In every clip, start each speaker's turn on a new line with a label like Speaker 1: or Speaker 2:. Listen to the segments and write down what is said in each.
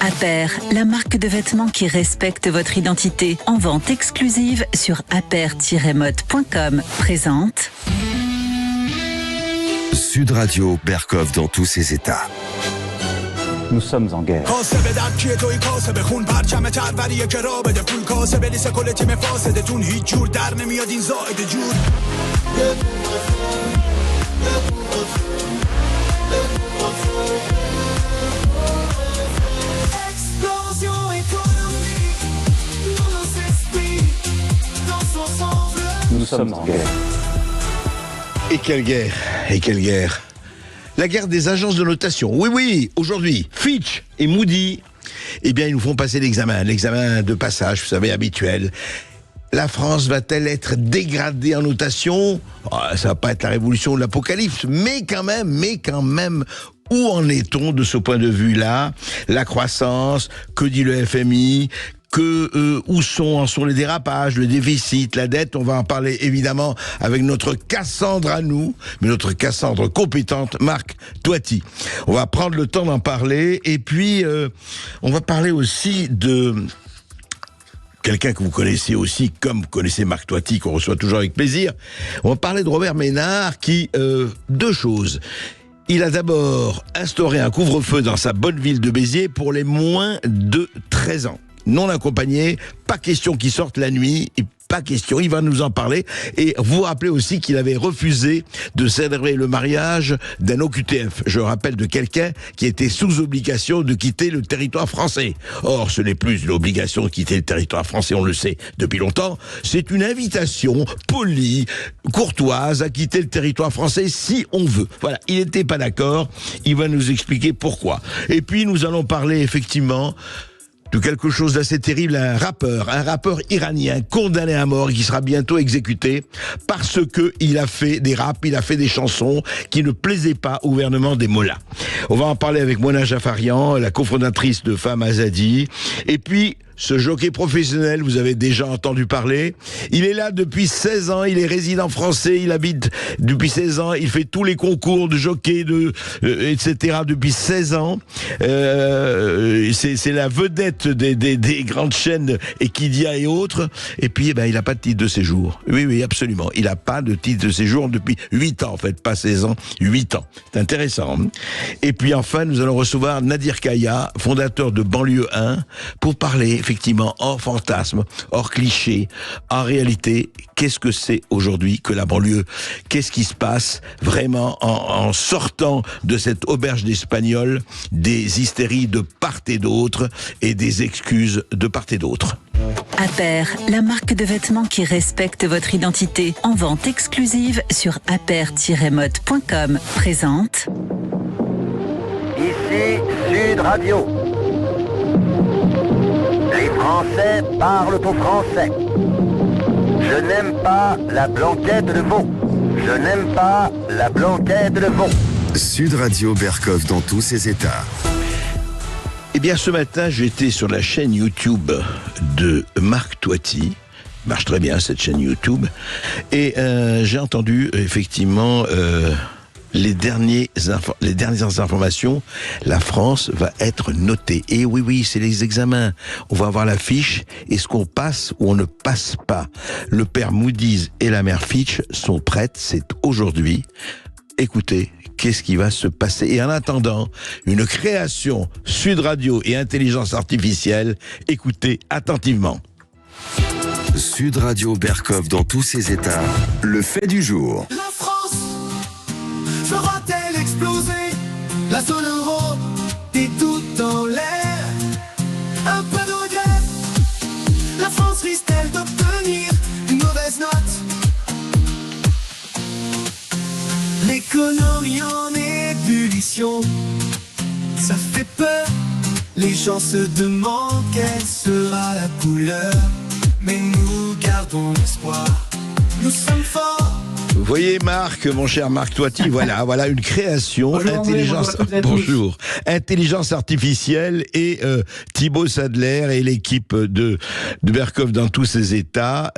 Speaker 1: Aper, la marque de vêtements qui respecte votre identité. En vente exclusive sur aper-mode.com. Présente
Speaker 2: Sud Radio, Berkov dans tous ses états.
Speaker 3: Nous sommes en guerre. Nous sommes en guerre.
Speaker 4: Et quelle guerre, et quelle guerre. La guerre des agences de notation. Oui, aujourd'hui, Fitch et Moody, eh bien, ils nous font passer l'examen de passage, vous savez, habituel. La France va-t-elle être dégradée en notation ? Ça va pas être la révolution ou l'apocalypse, mais quand même, où en est-on de ce point de vue-là ? La croissance, que dit le FMI ? Où en sont les dérapages, le déficit, la dette? On va en parler évidemment avec notre Cassandre à nous, mais notre Cassandre compétente, Marc Toiti. On va prendre le temps d'en parler, et puis on va parler aussi de quelqu'un que vous connaissez aussi, comme vous connaissez Marc Toiti, qu'on reçoit toujours avec plaisir. On va parler de Robert Ménard qui, deux choses. Il a d'abord instauré un couvre-feu dans sa bonne ville de Béziers pour les moins de 13 ans. Non accompagnés, pas question qu'ils sortent la nuit, et pas question, il va nous en parler. Et vous rappelez aussi qu'il avait refusé de célébrer le mariage d'un OQTF. Je rappelle, de quelqu'un qui était sous obligation de quitter le territoire français. Or, ce n'est plus l'obligation de quitter le territoire français, on le sait depuis longtemps. C'est une invitation polie, courtoise, à quitter le territoire français si on veut. Voilà, il n'était pas d'accord, il va nous expliquer pourquoi. Et puis, nous allons parler effectivement de quelque chose d'assez terrible, un rappeur iranien condamné à mort et qui sera bientôt exécuté parce que il a fait des raps, il a fait des chansons qui ne plaisaient pas au gouvernement des mollahs. On va en parler avec Mona Jafarian, la cofondatrice de Femmes Azadi. Et puis, ce jockey professionnel, vous avez déjà entendu parler. Il est là depuis 16 ans, il est résident français, il habite depuis 16 ans, il fait tous les concours de jockey, etc. depuis 16 ans. C'est la vedette des grandes chaînes Equidia et autres. Et puis, il n'a pas de titre de séjour. Oui, absolument. Il n'a pas de titre de séjour depuis 8 ans, en fait, pas 16 ans, 8 ans. C'est intéressant. Et puis enfin, nous allons recevoir Nadir Kaya, fondateur de Banlieue 1, pour parler effectivement hors fantasme, hors cliché, en réalité, qu'est-ce que c'est aujourd'hui que la banlieue? Qu'est-ce qui se passe vraiment en sortant de cette auberge d'Espagnols, des hystéries de part et d'autre et des excuses de part et d'autre?
Speaker 1: Aper, la marque de vêtements qui respecte votre identité. En vente exclusive sur aper-mode.com. Présente
Speaker 5: Ici Sud Radio. Les Français parlent au français. Je n'aime pas la blanquette de veau. Je n'aime pas la blanquette de veau.
Speaker 2: Sud Radio, Berkov dans tous ses états.
Speaker 4: Eh bien, ce matin, j'étais sur la chaîne YouTube de Marc Toiti. Marche très bien, cette chaîne YouTube. Et j'ai entendu, effectivement, les dernières informations. La France va être notée. Et oui, c'est les examens. On va avoir la fiche. Est-ce qu'on passe ou on ne passe pas? Le père Moody's et la mère Fitch sont prêtes. C'est aujourd'hui. Écoutez, qu'est-ce qui va se passer? Et en attendant, une création Sud Radio et intelligence artificielle. Écoutez attentivement.
Speaker 2: Sud Radio, Berkov dans tous ses états. Le fait du jour.
Speaker 6: La France fera-t-elle exploser? La zone euro est tout en l'air. Un peu de regret. La France risque-t-elle d'obtenir une mauvaise note? L'économie en ébullition, ça fait peur. Les gens se demandent quelle sera la couleur. Mais nous gardons l'espoir. Nous sommes forts.
Speaker 4: Vous voyez Marc, mon cher Marc Toiti, voilà une création. Bonjour, intelligence artificielle et Thibaut Sadler et l'équipe de Berkov dans tous ses états.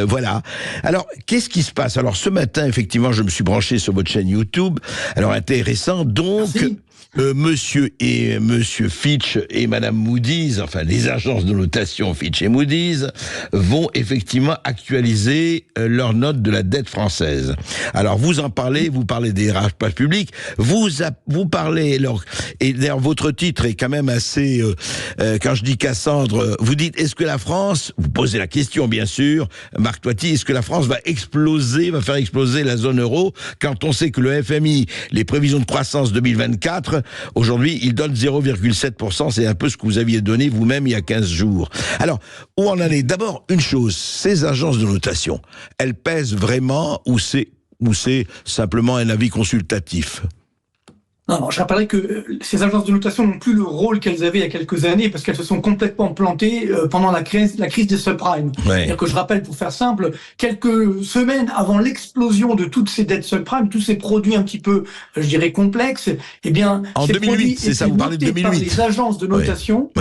Speaker 4: Voilà. Alors, qu'est-ce qui se passe? Alors, ce matin, effectivement, je me suis branché sur votre chaîne YouTube. Alors, intéressant, donc... Monsieur Fitch et Madame Moody's, enfin les agences de notation Fitch et Moody's, vont effectivement actualiser leurs notes de la dette française. Alors vous parlez des pages publiques, vous parlez, et d'ailleurs votre titre est quand même assez, quand je dis Cassandre, vous dites, est-ce que la France, vous posez la question bien sûr, Marc Toiti, est-ce que la France va faire exploser la zone euro, quand on sait que le FMI, les prévisions de croissance 2024, aujourd'hui, il donne 0,7%, c'est un peu ce que vous aviez donné vous-même il y a 15 jours. Alors, où on en est? D'abord, une chose, ces agences de notation, elles pèsent vraiment ou c'est simplement un avis consultatif?
Speaker 7: Non, je rappellerai que ces agences de notation n'ont plus le rôle qu'elles avaient il y a quelques années parce qu'elles se sont complètement plantées pendant la crise des subprimes. Ouais. C'est-à-dire que je rappelle, pour faire simple, quelques semaines avant l'explosion de toutes ces dettes subprimes, tous ces produits un petit peu, je dirais, complexes, eh bien,
Speaker 4: en 2008, c'est ça, vous parlez de 2008.
Speaker 7: Par les agences de notation,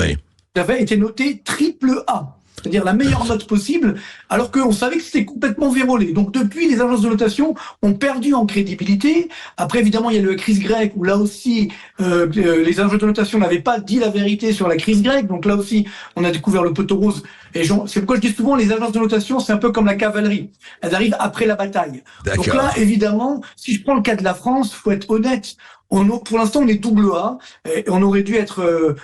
Speaker 7: avaient été notés AAA. C'est-à-dire la meilleure note possible, alors qu'on savait que c'était complètement vérolé. Donc depuis, les agences de notation ont perdu en crédibilité. Après, évidemment, il y a la crise grecque, où là aussi, les agences de notation n'avaient pas dit la vérité sur la crise grecque. Donc là aussi, on a découvert le poteau rose. Et c'est pourquoi je dis souvent, les agences de notation, c'est un peu comme la cavalerie. Elles arrivent après la bataille. Donc là, évidemment, si je prends le cas de la France, faut être honnête. Pour l'instant, on est double A, et on aurait dû être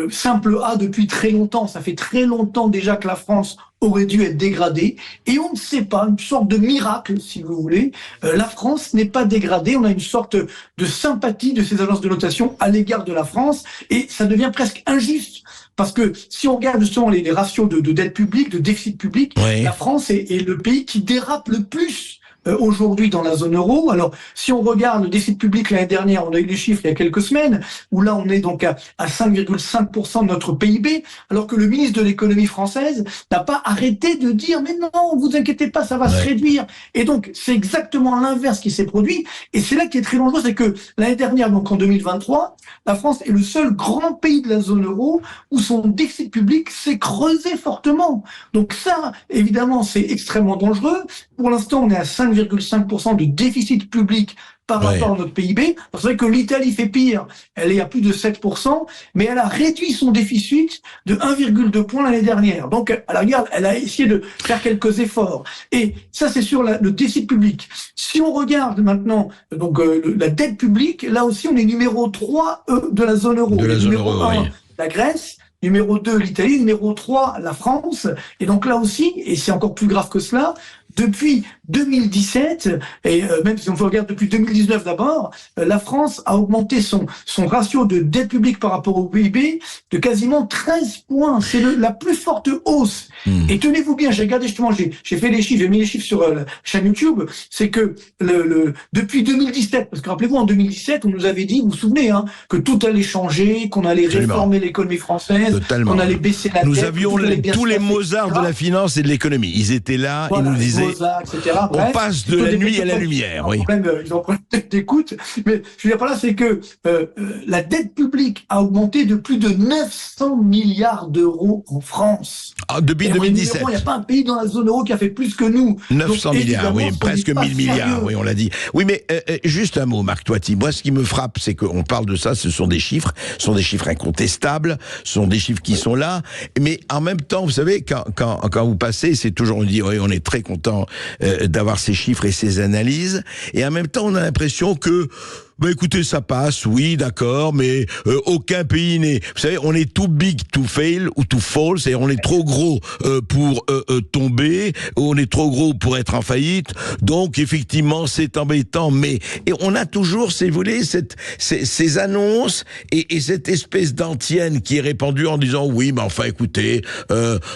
Speaker 7: simple A depuis très longtemps. Ça fait très longtemps déjà que la France aurait dû être dégradée, et on ne sait pas, une sorte de miracle, si vous voulez. La France n'est pas dégradée, on a une sorte de sympathie de ces agences de notation à l'égard de la France, et ça devient presque injuste. Parce que si on regarde justement les ratios de dette publique, de déficit public, la France est le pays qui dérape le plus aujourd'hui dans la zone euro. Alors, si on regarde le déficit public l'année dernière, on a eu les chiffres il y a quelques semaines, où là, on est donc à 5,5% de notre PIB, alors que le ministre de l'économie française n'a pas arrêté de dire « Mais non, vous inquiétez pas, ça va se réduire ». Et donc, c'est exactement l'inverse qui s'est produit. Et c'est là qui est très dangereux, c'est que l'année dernière, donc en 2023, la France est le seul grand pays de la zone euro où son déficit public s'est creusé fortement. Donc ça, évidemment, c'est extrêmement dangereux. Pour l'instant, on est à 5,5% de déficit public par rapport à notre PIB. C'est vrai que l'Italie fait pire, elle est à plus de 7%, mais elle a réduit son déficit de 1,2 points l'année dernière. Donc, à la rigueur, elle a essayé de faire quelques efforts. Et ça, c'est sur le déficit public. Si on regarde maintenant donc la dette publique, là aussi, on est numéro 3 de la zone euro. Numéro 1, la Grèce. Numéro 2, l'Italie. Numéro 3, la France. Et donc là aussi, et c'est encore plus grave que cela, depuis 2017, et même si on regarde depuis 2019 d'abord, la France a augmenté son ratio de dette publique par rapport au PIB de quasiment 13 points. C'est la plus forte hausse. Et tenez-vous bien, j'ai regardé justement, j'ai fait les chiffres, j'ai mis les chiffres sur la chaîne YouTube, c'est que depuis 2017, parce que rappelez-vous, en 2017, on nous avait dit, vous vous souvenez, que tout allait changer, qu'on allait réformer l'économie française, qu'on allait baisser la dette.
Speaker 4: Nous avions tous les Mozart de la finance et de l'économie. Ils étaient là, ils nous disaient...
Speaker 7: etc.
Speaker 4: On passe de la nuit à la lumière.
Speaker 7: Ils ont problème d'écoute, mais je veux dire par là, c'est que la dette publique a augmenté de plus de 900 milliards d'euros en France.
Speaker 4: Depuis 2017.
Speaker 7: Il n'y a pas un pays dans la zone euro qui a fait plus que nous.
Speaker 4: 900 milliards, oui, presque 1000 milliards, oui, on l'a dit. Oui, mais juste un mot, Marc Toiti. Moi, ce qui me frappe, c'est qu'on parle de ça, ce sont des chiffres incontestables, ce sont des chiffres qui sont là, mais en même temps, vous savez, quand vous passez, c'est toujours, on dit, oui, on est très content d'avoir ces chiffres et ces analyses, et en même temps on a l'impression que écoutez, ça passe, oui, d'accord, mais aucun pays n'est... Vous savez, on est too big to fail ou to fall, c'est-à-dire on est trop gros pour tomber, on est trop gros pour être en faillite, donc effectivement c'est embêtant, mais et on a toujours, si vous voulez, ces annonces et cette espèce d'antienne qui est répandue en disant oui, mais enfin écoutez,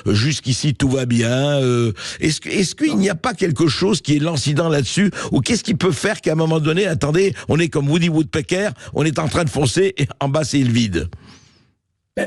Speaker 4: jusqu'ici tout va bien. Est-ce qu'il n'y a pas quelque chose qui est l'incident là-dessus, ou qu'est-ce qui peut faire qu'à un moment donné, attendez, on est comme Woody Woodpecker, on est en train de foncer et en bas c'est le vide.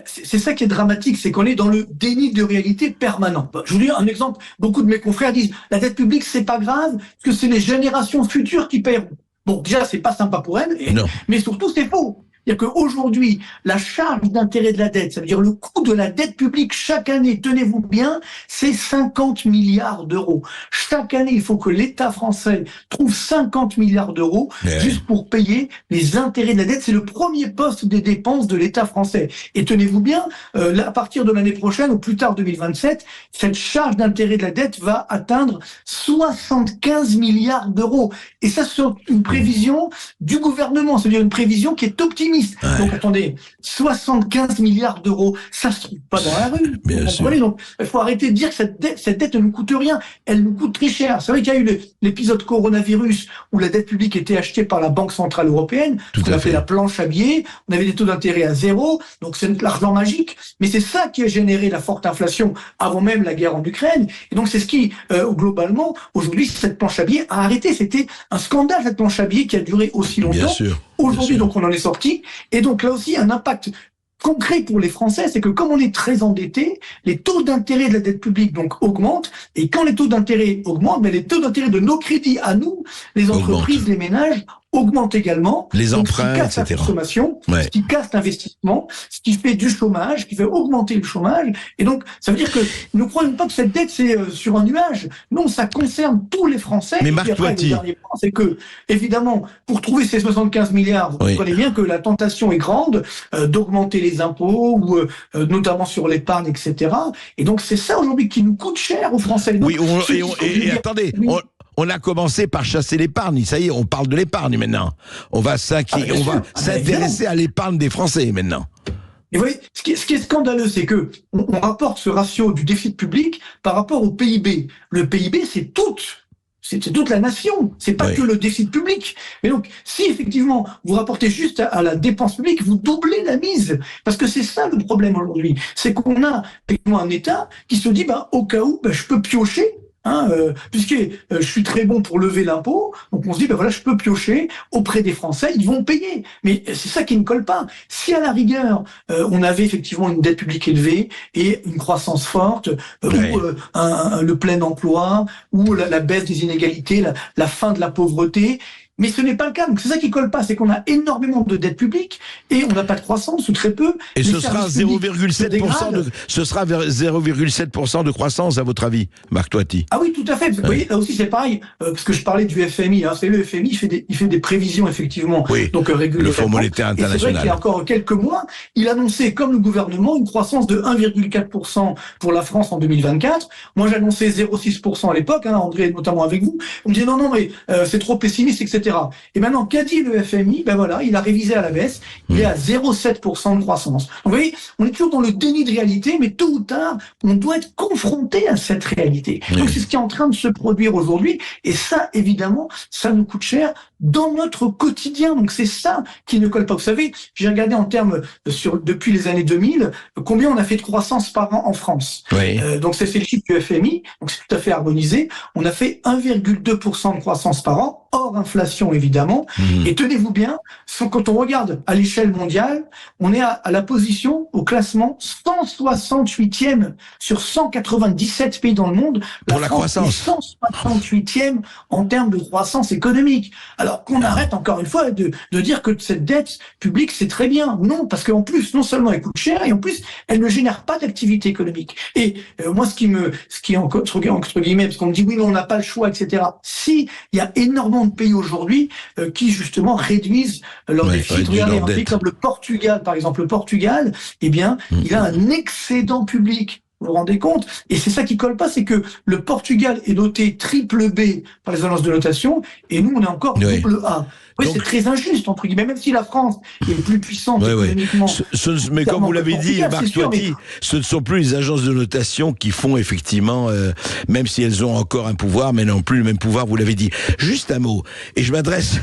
Speaker 7: C'est ça qui est dramatique, c'est qu'on est dans le déni de réalité permanent. Je vous dis un exemple, beaucoup de mes confrères disent la dette publique c'est pas grave, parce que c'est les générations futures qui paieront. Bon, déjà c'est pas sympa pour elles, mais surtout c'est faux. C'est-à-dire qu'aujourd'hui, la charge d'intérêt de la dette, ça veut dire le coût de la dette publique chaque année, tenez-vous bien, c'est 50 milliards d'euros. Chaque année, il faut que l'État français trouve 50 milliards d'euros juste pour payer les intérêts de la dette. C'est le premier poste des dépenses de l'État français. Et tenez-vous bien, à partir de l'année prochaine, ou plus tard 2027, cette charge d'intérêt de la dette va atteindre 75 milliards d'euros. Et ça, c'est une prévision du gouvernement, c'est-à-dire une prévision qui est optimiste. Donc attendez, 75 milliards d'euros, ça se trouve pas dans la rue.
Speaker 4: Bien sûr.
Speaker 7: Donc il faut arrêter de dire que cette dette ne nous coûte rien, elle nous coûte très cher. C'est vrai qu'il y a eu l'épisode coronavirus où la dette publique était achetée par la Banque Centrale Européenne, on a fait la planche à billets, on avait des taux d'intérêt à 0, donc c'est de l'argent magique, mais c'est ça qui a généré la forte inflation avant même la guerre en Ukraine, et donc c'est ce qui, globalement, aujourd'hui, cette planche à billets a arrêté. C'était un scandale, cette planche à billets qui a duré aussi longtemps.
Speaker 4: Bien sûr.
Speaker 7: Aujourd'hui, donc, on en est sorti, et donc là aussi, un impact concret pour les Français, c'est que comme on est très endetté, les taux d'intérêt de la dette publique donc augmentent, et quand les taux d'intérêt augmentent, mais les taux d'intérêt de nos crédits à nous, les entreprises, les ménages, augmentent également.
Speaker 4: Les emprunts,
Speaker 7: ce qui casse
Speaker 4: etc.
Speaker 7: la consommation, ce qui casse l'investissement, ce qui fait du chômage, qui fait augmenter le chômage. Et donc, ça veut dire que nous ne croyons pas que cette dette, c'est sur un nuage. Non, ça concerne tous les Français.
Speaker 4: Mais
Speaker 7: et
Speaker 4: Marc
Speaker 7: après, le dernier point, c'est que, évidemment, pour trouver ces 75 milliards, vous comprenez bien que la tentation est grande d'augmenter les impôts, ou notamment sur l'épargne, etc. Et donc, c'est ça aujourd'hui qui nous coûte cher aux Français. Donc,
Speaker 4: et attendez, on a commencé par chasser l'épargne. Ça y est, on parle de l'épargne maintenant. On va s'intéresser à l'épargne des Français maintenant.
Speaker 7: Et vous voyez, ce qui est scandaleux, c'est que on rapporte ce ratio du déficit public par rapport au PIB. Le PIB, c'est toute la nation, c'est pas que le déficit public. Mais donc, si effectivement vous rapportez juste à la dépense publique, vous doublez la mise. Parce que c'est ça le problème aujourd'hui. C'est qu'on a effectivement un État qui se dit, au cas où, je peux piocher. Puisque je suis très bon pour lever l'impôt, donc on se dit, je peux piocher auprès des Français, ils vont payer. Mais c'est ça qui ne colle pas. Si à la rigueur, on avait effectivement une dette publique élevée et une croissance forte, ou le plein emploi, ou la baisse des inégalités, la fin de la pauvreté, mais ce n'est pas le cas. Donc c'est ça qui colle pas, c'est qu'on a énormément de dettes publiques et on n'a pas de croissance ou très peu.
Speaker 4: Et ce sera 0,7% de croissance à votre avis, Marc Toiti?
Speaker 7: Ah oui, tout à fait. Vous voyez, là aussi c'est pareil, parce que je parlais du FMI. Vous savez, le FMI il fait des prévisions effectivement. Donc régulièrement. Le Fonds monétaire international. Et c'est vrai qu'il y a encore quelques mois, il annonçait comme le gouvernement une croissance de 1,4% pour la France en 2024. Moi j'annonçais 0,6% à l'époque, André notamment avec vous. On me disait non mais c'est trop pessimiste, etc. Et maintenant, qu'a dit le FMI? Il a révisé à la baisse, il est à 0,7% de croissance. Donc, vous voyez, on est toujours dans le déni de réalité, mais tôt ou tard, on doit être confronté à cette réalité. Donc c'est ce qui est en train de se produire aujourd'hui, et ça, évidemment, ça nous coûte cher dans notre quotidien. Donc c'est ça qui ne colle pas. Vous savez, j'ai regardé en termes depuis les années 2000, combien on a fait de croissance par an en France. Donc c'est le chiffre du FMI, donc c'est tout à fait harmonisé. On a fait 1,2% de croissance par an, hors inflation évidemment. Et tenez-vous bien, quand on regarde à l'échelle mondiale, on est à la position, au classement 168e sur 197 pays dans le monde.
Speaker 4: Pour la croissance.
Speaker 7: 168e en termes de croissance économique. Alors qu'on arrête encore une fois de dire que cette dette publique c'est très bien. Non, parce qu'en plus, non seulement elle coûte cher, et en plus, elle ne génère pas d'activité économique. Et moi, ce qui est entre guillemets, parce qu'on me dit oui, mais on n'a pas le choix, etc. Si, il y a énormément de pays aujourd'hui qui justement réduisent leur déficit. Regardez un pays comme le Portugal, par exemple. Le Portugal, il a un excédent public. Vous vous rendez compte? Et c'est ça qui colle pas, c'est que le Portugal est noté triple B par les agences de notation, et nous, on est encore double A. Oui, donc, c'est très injuste, entre guillemets, même si la France est plus puissante économiquement.
Speaker 4: Mais comme vous l'avez dit, Marc Toiti, ce ne sont plus les agences de notation qui font effectivement, même si elles ont encore un pouvoir, mais non plus le même pouvoir, vous l'avez dit. Juste un mot, et je m'adresse,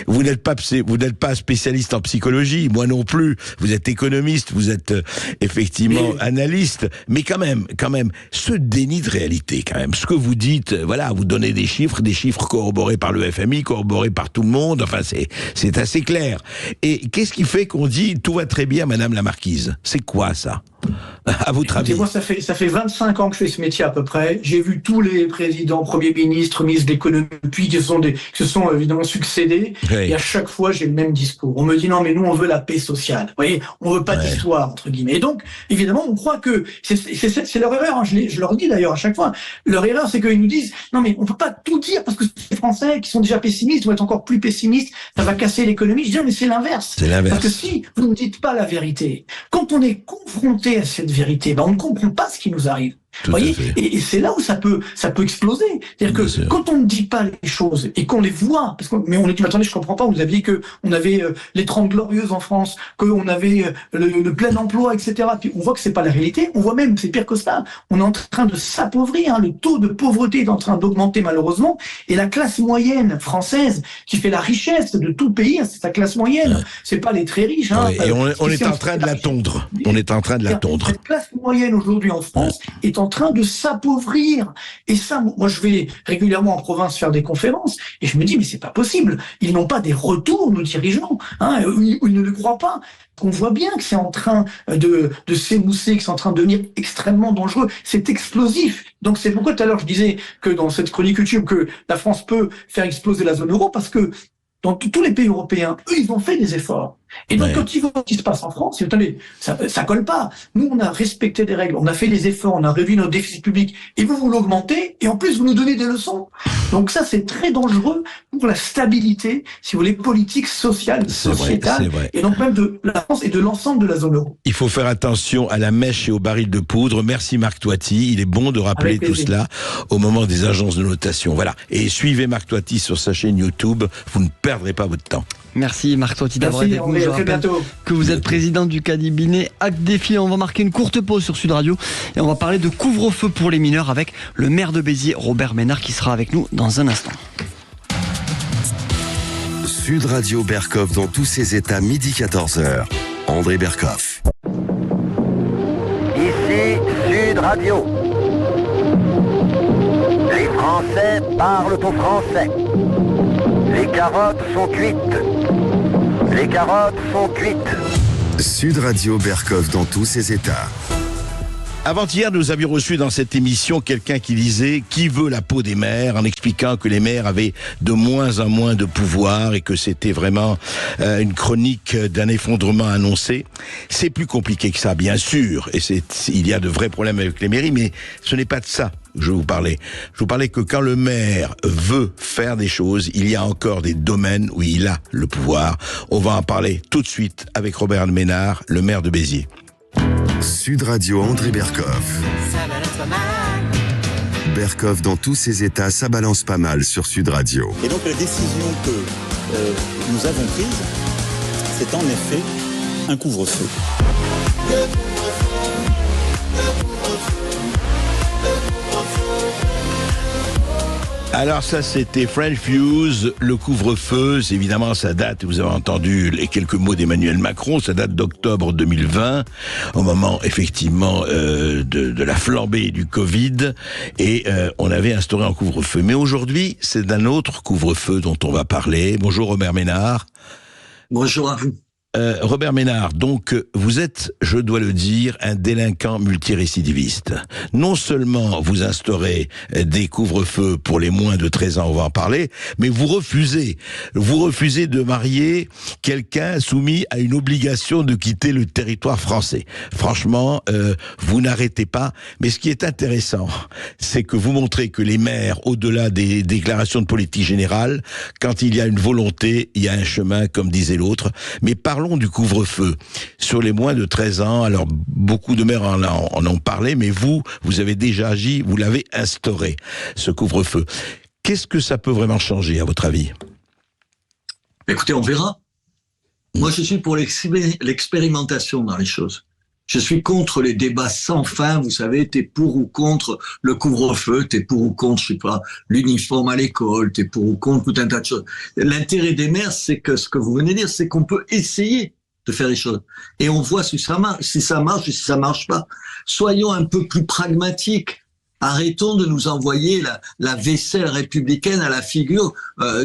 Speaker 4: vous n'êtes pas spécialiste en psychologie, moi non plus, vous êtes économiste, vous êtes effectivement analyste, mais quand même, ce déni de réalité, quand même, ce que vous dites, vous donnez des chiffres corroborés par le FMI, corroborés par tout le monde, enfin, c'est assez clair. Et qu'est-ce qui fait qu'on dit tout va très bien, Madame la Marquise? C'est quoi ça? à votre avis?
Speaker 7: Moi, ça fait 25 ans que je fais ce métier à peu près. J'ai vu tous les présidents, premiers ministres, ministres de l'économie, puis qui se sont évidemment succédés. Oui. Et à chaque fois, j'ai le même discours. On me dit non, mais nous, on veut la paix sociale. Vous voyez, on veut pas d'histoire, entre guillemets. Et donc, évidemment, on croit que c'est leur erreur. Hein. Je leur dis d'ailleurs à chaque fois. Leur erreur, c'est qu'ils nous disent non, mais on peut pas tout dire parce que les Français qui sont déjà pessimistes vont être encore plus pessimistes. Ça va casser l'économie. Je dis non, mais c'est l'inverse.
Speaker 4: C'est l'inverse.
Speaker 7: Parce que si vous ne dites pas la vérité, quand on est confronté à cette vérité, on ne comprend pas ce qui nous arrive. Vous voyez, et c'est là où ça peut exploser. C'est-à-dire que quand on ne dit pas les choses et qu'on les voit, mais on est dit, attendez, je comprends pas, vous aviez que on avait les 30 glorieuses en France, qu'on avait le plein emploi, etc. Puis on voit que c'est pas la réalité. On voit même, c'est pire que ça. On est en train de s'appauvrir. Le taux de pauvreté est en train d'augmenter malheureusement. Et la classe moyenne française, qui fait la richesse de tout pays, c'est la classe moyenne. C'est pas les très riches.
Speaker 4: Et on est en train de la tondre. On est en train de la tondre.
Speaker 7: Cette classe moyenne aujourd'hui en France est en train de s'appauvrir. Et ça, moi, je vais régulièrement en province faire des conférences et je me dis, mais c'est pas possible. Ils n'ont pas des retours, nos dirigeants. Ils ne le croient pas. On voit bien que c'est en train de s'émousser, que c'est en train de devenir extrêmement dangereux. C'est explosif. Donc c'est pourquoi tout à l'heure je disais que dans cette chronique YouTube que la France peut faire exploser la zone euro parce que dans tous les pays européens, eux, ils ont fait des efforts. Et donc, quand ils voient ce qui se passe en France, attendez, ça colle pas. Nous, on a respecté des règles, on a fait des efforts, on a réduit nos déficits publics, et vous l'augmentez, et en plus, vous nous donnez des leçons. Donc ça, c'est très dangereux pour la stabilité, si vous voulez, politique, sociale, sociétale, et donc même de la France et de l'ensemble de la zone euro.
Speaker 4: Il faut faire attention à la mèche et au baril de poudre. Merci Marc Toiti. Il est bon de rappeler tout cela au moment des agences de notation. Voilà. Et suivez Marc Toiti sur sa chaîne YouTube. Vous ne perdrez pas votre temps.
Speaker 8: Merci Marc Toiti d'avoir été avec nous. Je rappelle que vous êtes président du cabinet Acte Défi. On va marquer une courte pause sur Sud Radio et on va parler de couvre-feu pour les mineurs avec le maire de Béziers, Robert Ménard, qui sera avec nous dans un instant.
Speaker 2: Sud Radio Berkov dans tous ses états, midi 14h. André Berkov.
Speaker 5: Ici Sud Radio. Les Français parlent au français. Les carottes sont cuites. Les carottes sont cuites.
Speaker 2: Sud Radio Berkov dans tous ses états.
Speaker 4: Avant-hier, nous avions reçu dans cette émission quelqu'un qui disait « Qui veut la peau des maires ?» en expliquant que les maires avaient de moins en moins de pouvoir et que c'était vraiment une chronique d'un effondrement annoncé. C'est plus compliqué que ça, bien sûr, et il y a de vrais problèmes avec les mairies, mais ce n'est pas de ça que je vous parlais. Je vous parlais que quand le maire veut faire des choses, il y a encore des domaines où il a le pouvoir. On va en parler tout de suite avec Robert Ménard, le maire de Béziers.
Speaker 2: Sud Radio André Berkov. Berkov dans tous ses états, ça balance pas mal sur Sud Radio.
Speaker 9: Et donc la décision que nous avons prise, c'est en effet un couvre-feu.
Speaker 4: Alors ça, c'était French Fuse, le couvre-feu. Évidemment, ça date, vous avez entendu les quelques mots d'Emmanuel Macron, ça date d'octobre 2020, au moment effectivement de la flambée du Covid, et on avait instauré un couvre-feu. Mais aujourd'hui, c'est d'un autre couvre-feu dont on va parler. Bonjour Robert Ménard.
Speaker 10: Bonjour à vous.
Speaker 4: Robert Ménard, donc vous êtes, je dois le dire, un délinquant multirécidiviste. Non seulement vous instaurez des couvre-feux pour les moins de 13 ans, on va en parler, mais vous refusez de marier quelqu'un soumis à une obligation de quitter le territoire français. Franchement, vous n'arrêtez pas. Mais ce qui est intéressant, c'est que vous montrez que les maires, au-delà des déclarations de politique générale, quand il y a une volonté, il y a un chemin, comme disait l'autre. Mais parlons du couvre-feu sur les moins de 13 ans. Alors, beaucoup de maires en ont parlé, mais vous avez déjà agi, vous l'avez instauré, ce couvre-feu. Qu'est-ce que ça peut vraiment changer, à votre avis ?
Speaker 10: Écoutez, on verra. Moi, je suis pour l'expérimentation dans les choses. Je suis contre les débats sans fin, vous savez, t'es pour ou contre le couvre-feu, t'es pour ou contre, je sais pas, l'uniforme à l'école, t'es pour ou contre tout un tas de choses. L'intérêt des maires, c'est que ce que vous venez de dire, c'est qu'on peut essayer de faire les choses. Et on voit si ça marche et si ça marche pas. Soyons un peu plus pragmatiques. Arrêtons de nous envoyer la vaisselle républicaine à la figure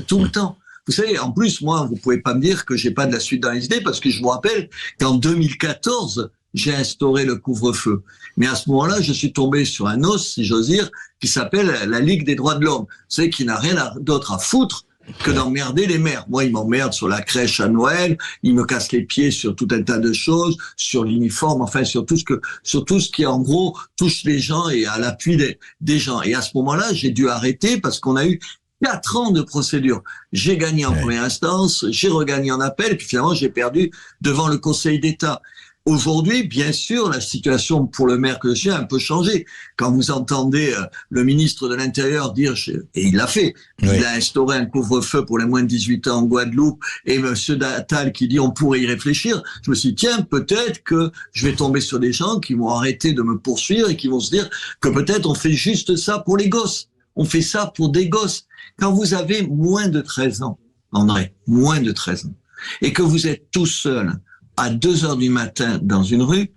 Speaker 10: tout le temps. Vous savez, en plus, moi, vous pouvez pas me dire que j'ai pas de la suite dans les idées, parce que je vous rappelle qu'en 2014, j'ai instauré le couvre-feu. Mais à ce moment-là, je suis tombé sur un os, si j'ose dire, qui s'appelle la Ligue des droits de l'homme. Vous savez, qui n'a rien d'autre à foutre que d'emmerder les maires. Moi, ils m'emmerdent sur la crèche à Noël, ils me cassent les pieds sur tout un tas de choses, sur l'uniforme, enfin, sur tout ce qui, en gros, touche les gens et à l'appui des gens. Et à ce moment-là, j'ai dû arrêter parce qu'on a eu 4 ans de procédure. J'ai gagné en première instance, j'ai regagné en appel, et puis finalement, j'ai perdu devant le Conseil d'État. Aujourd'hui, bien sûr, la situation pour le maire que je suis a un peu changé. Quand vous entendez le ministre de l'Intérieur dire, et il l'a fait, il a instauré un couvre-feu pour les moins de 18 ans en Guadeloupe, et monsieur Attal qui dit on pourrait y réfléchir, je me suis dit, tiens, peut-être que je vais tomber sur des gens qui vont arrêter de me poursuivre et qui vont se dire que peut-être on fait juste ça pour les gosses. On fait ça pour des gosses. Quand vous avez moins de 13 ans, André, moins de 13 ans, et que vous êtes tout seul à 2h du matin dans une rue,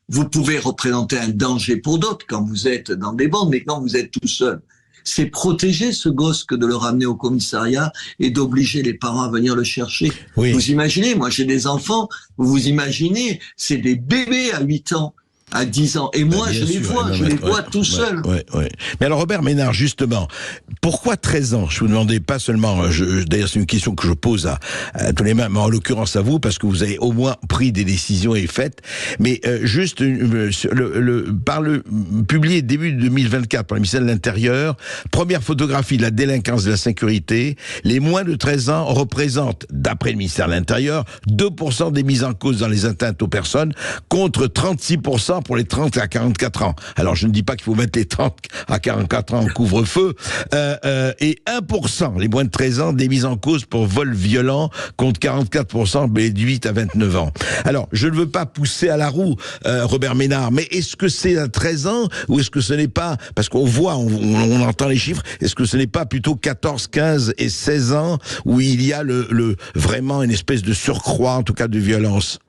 Speaker 10: vous pouvez représenter un danger pour d'autres quand vous êtes dans des bandes, mais quand vous êtes tout seul, c'est protéger ce gosse que de le ramener au commissariat et d'obliger les parents à venir le chercher. Oui. Vous imaginez, moi j'ai des enfants, vous imaginez, c'est des bébés à 8 ans. À 10 ans. Et moi, je les vois tout seuls.
Speaker 4: Mais alors, Robert Ménard, justement, pourquoi 13 ans? Je vous demandais pas seulement, d'ailleurs, c'est une question que je pose à tous les mêmes, mais en l'occurrence à vous, parce que vous avez au moins pris des décisions et faites. Mais juste, publié début 2024 par le ministère de l'Intérieur, première photographie de la délinquance de la sécurité, les moins de 13 ans représentent, d'après le ministère de l'Intérieur, 2% des mises en cause dans les atteintes aux personnes, contre 36% pour les 30 à 44 ans. Alors, je ne dis pas qu'il faut mettre les 30 à 44 ans en couvre-feu. Et 1%, les moins de 13 ans, des mises en cause pour vol violent, contre 44% de 8 à 29 ans. Alors, je ne veux pas pousser à la roue, Robert Ménard, mais est-ce que c'est à 13 ans, ou est-ce que ce n'est pas, parce qu'on voit, on entend les chiffres, est-ce que ce n'est pas plutôt 14, 15 et 16 ans, où il y a vraiment une espèce de surcroît, en tout cas, de violence?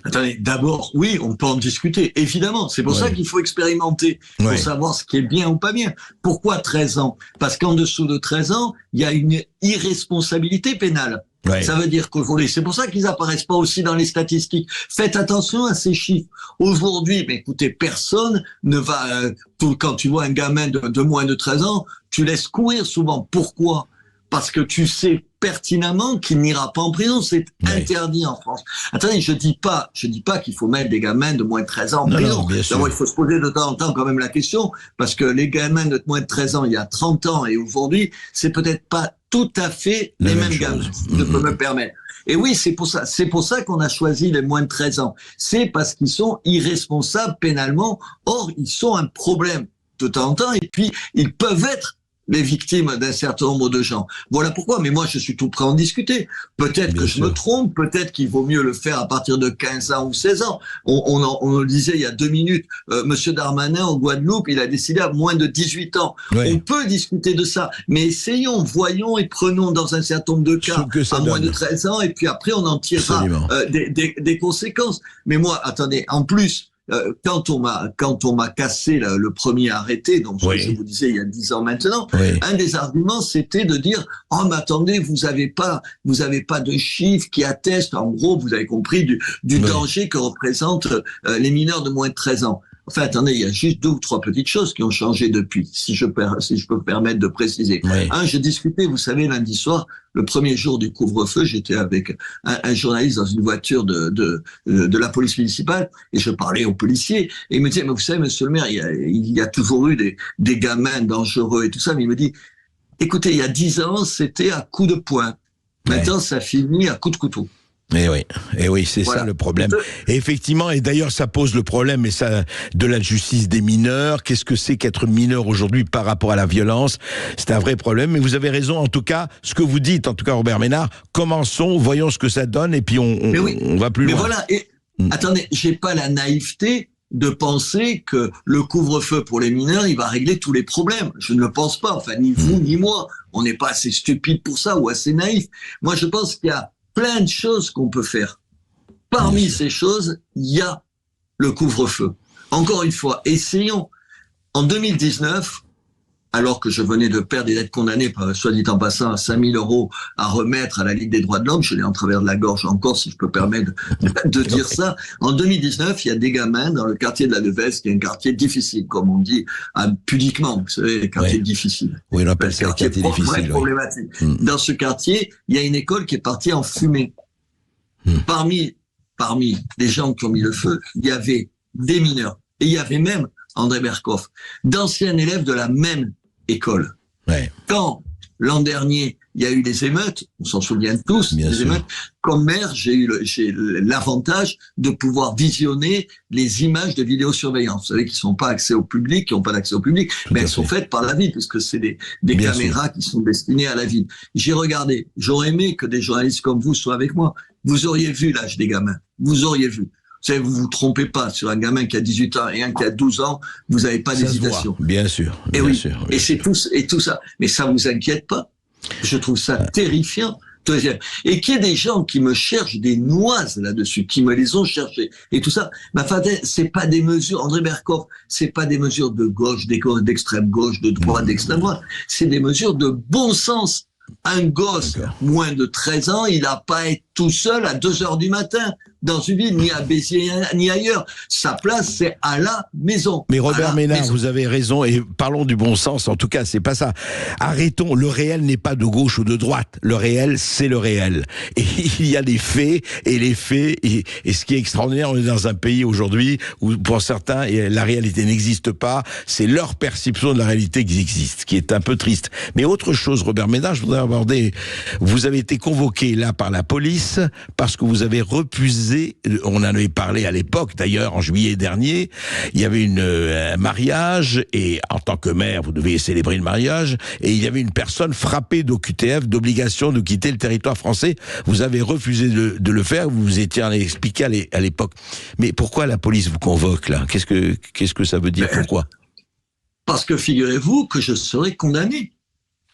Speaker 10: Attendez, d'abord, oui, on peut en discuter, évidemment. C'est pour ça qu'il faut expérimenter, pour savoir ce qui est bien ou pas bien. Pourquoi 13 ans? Parce qu'en dessous de 13 ans, il y a une irresponsabilité pénale. Ça veut dire qu'aujourd'hui, c'est pour ça qu'ils apparaissent pas aussi dans les statistiques. Faites attention à ces chiffres. Aujourd'hui, mais écoutez, personne ne va, quand tu vois un gamin de moins de 13 ans, tu laisses courir souvent. Pourquoi? Parce que tu sais pertinemment qu'il n'ira pas en prison, c'est interdit en France. Attendez, je dis pas qu'il faut mettre des gamins de moins de 13 ans en prison. D'abord, il faut se poser de temps en temps quand même la question, parce que les gamins de moins de 13 ans, il y a 30 ans et aujourd'hui, c'est peut-être pas tout à fait les mêmes gamins, si je peux me permettre. Et oui, c'est pour ça qu'on a choisi les moins de 13 ans. C'est parce qu'ils sont irresponsables pénalement. Or, ils sont un problème de temps en temps, et puis ils peuvent être les victimes d'un certain nombre de gens. Voilà pourquoi, mais moi je suis tout prêt à en discuter. Peut-être que je me trompe, peut-être qu'il vaut mieux le faire à partir de 15 ans ou 16 ans. On le disait il y a 2 minutes, Monsieur Darmanin en Guadeloupe, il a décidé à moins de 18 ans. On peut discuter de ça, mais essayons, voyons et prenons dans un certain nombre de cas à moins de 13 ans, et puis après on en tirera des conséquences. Mais moi, attendez, en plus, quand on m'a cassé le premier arrêté, donc je vous disais il y a 10 ans maintenant, un des arguments c'était de dire oh mais attendez, vous avez pas de chiffres qui attestent, en gros vous avez compris du danger que représentent les mineurs de moins de 13 ans. Enfin, attendez, il y a juste 2 ou 3 petites choses qui ont changé depuis, si je peux me permettre de préciser. J'ai discuté, vous savez, lundi soir, le premier jour du couvre-feu, j'étais avec un journaliste dans une voiture de la police municipale, et je parlais aux policiers, et il me disait, mais vous savez, monsieur le maire, il y a toujours eu des gamins dangereux et tout ça, mais il me dit, écoutez, il y a 10 ans, c'était à coups de poing. Maintenant, ça finit à coups de couteau.
Speaker 4: Et oui, c'est ça le problème. Et effectivement, et d'ailleurs, ça pose le problème, et ça, de la justice des mineurs. Qu'est-ce que c'est qu'être mineur aujourd'hui par rapport à la violence? C'est un vrai problème. Mais vous avez raison, en tout cas, ce que vous dites, en tout cas, Robert Ménard, commençons, voyons ce que ça donne, et puis on va plus loin.
Speaker 10: Mais voilà, et attendez, j'ai pas la naïveté de penser que le couvre-feu pour les mineurs, il va régler tous les problèmes. Je ne le pense pas. Enfin, ni vous, ni moi. On n'est pas assez stupide pour ça, ou assez naïf. Moi, je pense qu'il y a plein de choses qu'on peut faire. Parmi ces choses, il y a le couvre-feu. Encore une fois, essayons. En 2019, alors que je venais de perdre et d'être condamné, soit dit en passant, à 5 000 € à remettre à la Ligue des droits de l'homme. Je l'ai en travers de la gorge encore, si je peux permettre de dire ça. En 2019, il y a des gamins dans le quartier de la Devèze, qui est un quartier difficile, comme on dit pudiquement. Vous savez, quartier difficile.
Speaker 4: Oui, on appelle ça quartier difficile.
Speaker 10: Problématique. Dans ce quartier, il y a une école qui est partie en fumée. Parmi les gens qui ont mis le feu, il y avait des mineurs. Et il y avait même André Berkoff, d'anciens élèves de la même école. Quand, l'an dernier, il y a eu les émeutes, on s'en souvient tous, émeutes, comme maire, j'ai l'avantage de pouvoir visionner les images de vidéosurveillance. Vous savez qu'ils sont pas accès au public, qui n'ont pas d'accès au public, mais elles sont faites par la ville, puisque c'est des caméras qui sont destinées à la ville. J'ai regardé, j'aurais aimé que des journalistes comme vous soient avec moi. Vous auriez vu l'âge des gamins, vous auriez vu. Vous savez, vous vous trompez pas sur un gamin qui a 18 ans et un qui a 12 ans, vous n'avez pas d'hésitation.
Speaker 4: Bien sûr.
Speaker 10: Et et c'est tout ça. Mais ça vous inquiète pas. Je trouve ça terrifiant. Et qu'il y ait des gens qui me cherchent des noises là-dessus, qui me les ont cherchées. Et tout ça. Mais enfin, c'est pas des mesures, André Berkoff, c'est pas des mesures de gauche, d'extrême gauche, de droite, d'extrême droite. C'est des mesures de bon sens. Un gosse, moins de 13 ans, il n'a pas à être tout seul à 2h du matin dans une ville, ni à Béziers, ni ailleurs. Sa place, c'est à la maison.
Speaker 4: Mais Robert Ménard, vous avez raison, et parlons du bon sens, en tout cas, c'est pas ça. Arrêtons, le réel n'est pas de gauche ou de droite. Le réel, c'est le réel. Et il y a des faits, et les faits, et ce qui est extraordinaire, on est dans un pays aujourd'hui où, pour certains, la réalité n'existe pas, c'est leur perception de la réalité qui existe, ce qui est un peu triste. Mais autre chose, Robert Ménard, je voudrais aborder, vous avez été convoqué là par la police, parce que vous avez refusé, on en avait parlé à l'époque d'ailleurs en juillet dernier, il y avait un mariage et en tant que maire vous deviez célébrer le mariage et il y avait une personne frappée d'OQTF, d'obligation de quitter le territoire français. Vous avez refusé de le faire, vous vous étiez expliqué à l'époque. Mais pourquoi la police vous convoque là ? Qu'est-ce que ça veut dire ? Pourquoi ?
Speaker 10: Parce que figurez-vous que je serai condamné.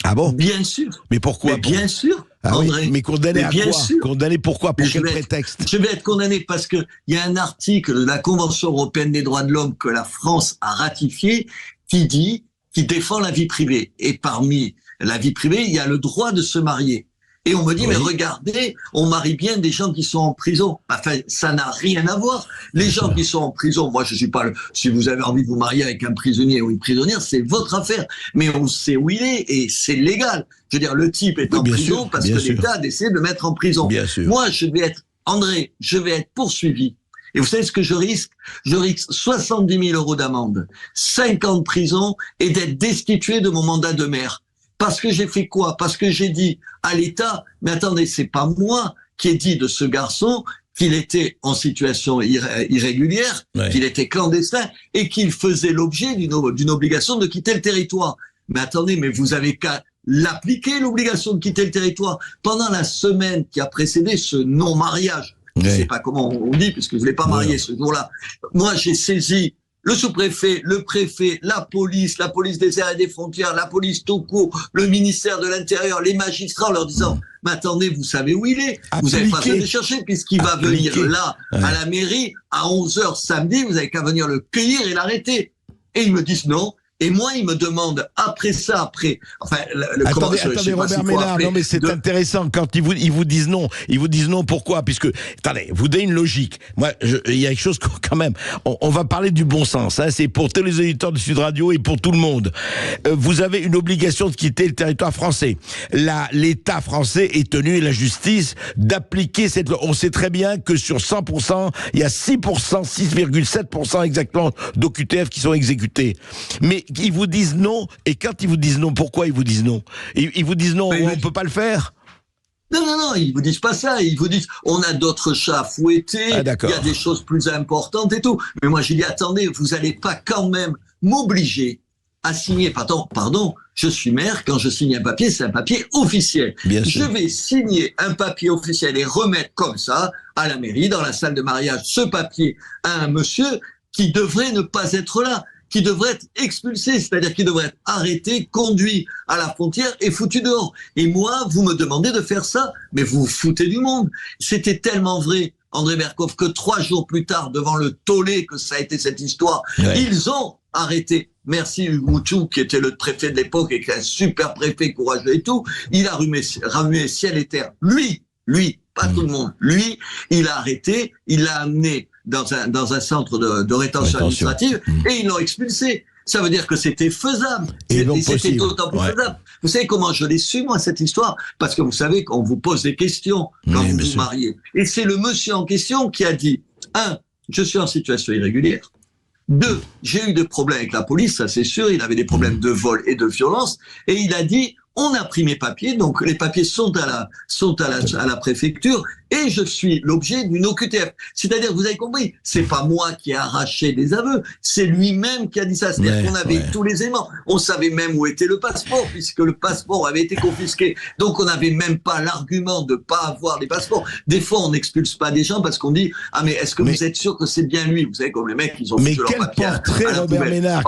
Speaker 4: Ah bon ?
Speaker 10: Bien sûr.
Speaker 4: Mais pourquoi ?
Speaker 10: Bien sûr.
Speaker 4: André, mais condamné à quoi ? Condamné pourquoi ? Pour quel prétexte ?
Speaker 10: Je vais être condamné parce que il y a un article de la Convention européenne des droits de l'homme que la France a ratifié qui défend la vie privée. Et parmi la vie privée, il y a le droit de se marier. Et on me dit, mais regardez, on marie bien des gens qui sont en prison. Enfin, ça n'a rien à voir. Les gens qui sont en prison, moi je suis pas si vous avez envie de vous marier avec un prisonnier ou une prisonnière, c'est votre affaire. Mais on sait où il est et c'est légal. Je veux dire, le type est en prison parce que l'État a décidé de le mettre en prison. Moi, je vais être poursuivi. Et vous savez ce que je risque ? Je risque 70 000 € d'amende, 5 ans de prison et d'être destitué de mon mandat de maire. Parce que j'ai fait quoi ? Parce que j'ai dit à l'État, mais attendez, c'est pas moi qui ai dit de ce garçon qu'il était en situation irrégulière, qu'il était clandestin et qu'il faisait l'objet d'une obligation de quitter le territoire. Mais attendez, mais vous avez qu'à l'appliquer, l'obligation de quitter le territoire. Pendant la semaine qui a précédé ce non-mariage, je sais pas comment on dit, puisque je ne l'ai pas marié ce jour-là, moi j'ai saisi le sous-préfet, le préfet, la police des airs et des frontières, la police tout court, le ministère de l'Intérieur, les magistrats en leur disant « Mais attendez, vous savez où il est ? Vous n'avez pas besoin de le chercher puisqu'il va venir là, à la mairie, à 11h samedi, vous n'avez qu'à venir le cueillir et l'arrêter. » Et ils me disent non. Et moi, ils me demandent enfin,
Speaker 4: attendez, Robert Ménard, non mais c'est intéressant quand ils vous disent non. Ils vous disent non, pourquoi ? Puisque, attendez, vous donnez une logique. Moi, il y a quelque chose quand même, on va parler du bon sens, hein, c'est pour tous les auditeurs de Sud Radio et pour tout le monde. Vous avez une obligation de quitter le territoire français. L'État français est tenu, et la justice, d'appliquer cette loi. On sait très bien que sur 100%, il y a 6%, 6,7% exactement d'OQTF qui sont exécutés. Mais ils vous disent non, et quand ils vous disent non, pourquoi ils vous disent non ? Ils vous disent non, on ne peut pas le faire ?
Speaker 10: Non, ils vous disent pas ça. Ils vous disent, on a d'autres chats à fouetter, il y a des choses plus importantes et tout. Mais moi, j'ai dit, attendez, vous allez pas quand même m'obliger à signer, pardon, je suis maire, quand je signe un papier, c'est un papier officiel. Je vais signer un papier officiel et remettre comme ça, à la mairie, dans la salle de mariage, ce papier à un monsieur qui devrait ne pas être là, qui devrait être expulsé, c'est-à-dire qui devrait être arrêté, conduit à la frontière et foutu dehors. Et moi, vous me demandez de faire ça, mais vous vous foutez du monde. C'était tellement vrai, André Berkoff, que 3 jours plus tard, devant le tollé que ça a été cette histoire, ils ont arrêté Hugues Moutou, qui était le préfet de l'époque et qui est un super préfet courageux et tout, il a remué ciel et terre. Lui, pas tout le monde. Lui, il a arrêté, il l'a amené dans un centre de rétention administrative et ils l'ont expulsé. Ça veut dire que c'était faisable. C'était d'autant plus faisable. Vous savez comment je l'ai su, moi, cette histoire? Parce que vous savez qu'on vous pose des questions quand vous vous mariez. Et c'est le monsieur en question qui a dit, 1, je suis en situation irrégulière. 2, j'ai eu des problèmes avec la police, ça c'est sûr, il avait des problèmes de vol et de violence. Et il a dit, on a pris mes papiers, donc les papiers sont à la préfecture, et je suis l'objet d'une OQTF. C'est-à-dire, vous avez compris, c'est pas moi qui ai arraché des aveux, c'est lui-même qui a dit ça. C'est-à-dire qu'on avait tous les éléments. On savait même où était le passeport, puisque le passeport avait été confisqué. Donc on n'avait même pas l'argument de pas avoir les passeports. Des fois, on n'expulse pas des gens parce qu'on dit, ah mais est-ce que vous êtes sûr que c'est bien lui? Vous savez, comme les mecs, ils ont foutu leur papier.
Speaker 4: Mais quel portrait, Robert Ménard,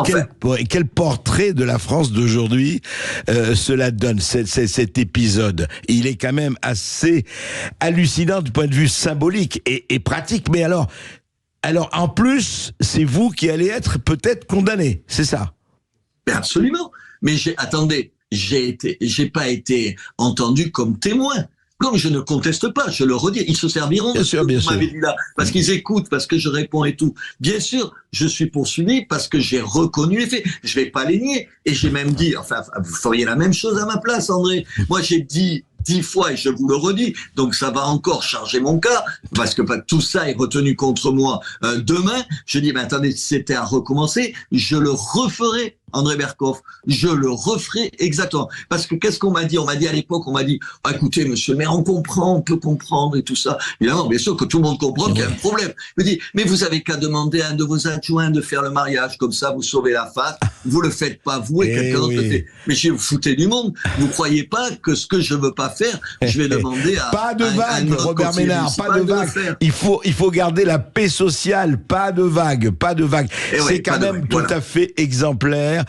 Speaker 4: quel portrait de la France d'aujourd'hui cela donne, cet épisode. Il est quand même assez hallucinant du point de vue symbolique et pratique. Mais alors, en plus, c'est vous qui allez être peut-être condamné, c'est ça?
Speaker 10: Mais absolument. Mais attendez, j'ai pas été entendu comme témoin. Comme je ne conteste pas, je le redis, ils se serviront de ce que vous m'avez dit là, parce qu'ils écoutent, parce que je réponds et tout. Bien sûr, je suis poursuivi parce que j'ai reconnu les faits. Je vais pas les nier. Et j'ai même dit, enfin, vous feriez la même chose à ma place, André. Moi, j'ai dit 10 fois et je vous le redis. Donc, ça va encore charger mon cas parce que tout ça est retenu contre moi demain. Je dis, mais attendez, si c'était à recommencer, je le referai. André Berkoff, je le referai exactement. Parce que qu'est-ce qu'on m'a dit? On m'a dit à l'époque, écoutez, monsieur le maire, on comprend, on peut comprendre et tout ça. Évidemment, bien sûr que tout le monde comprend qu'il y a un problème. Je me dis, mais vous avez qu'à demander à un de vos adjoints de faire le mariage, comme ça, vous sauvez la face. Vous le faites pas, vous et quelqu'un d'autre le fait. Mais si vous foutez du monde, vous croyez pas que ce que je veux pas faire, je vais demander à...
Speaker 4: Pas de vague, Robert Ménard, pas de vague. Il faut garder la paix sociale, pas de vague, pas de vague. C'est quand même tout à fait exemplaire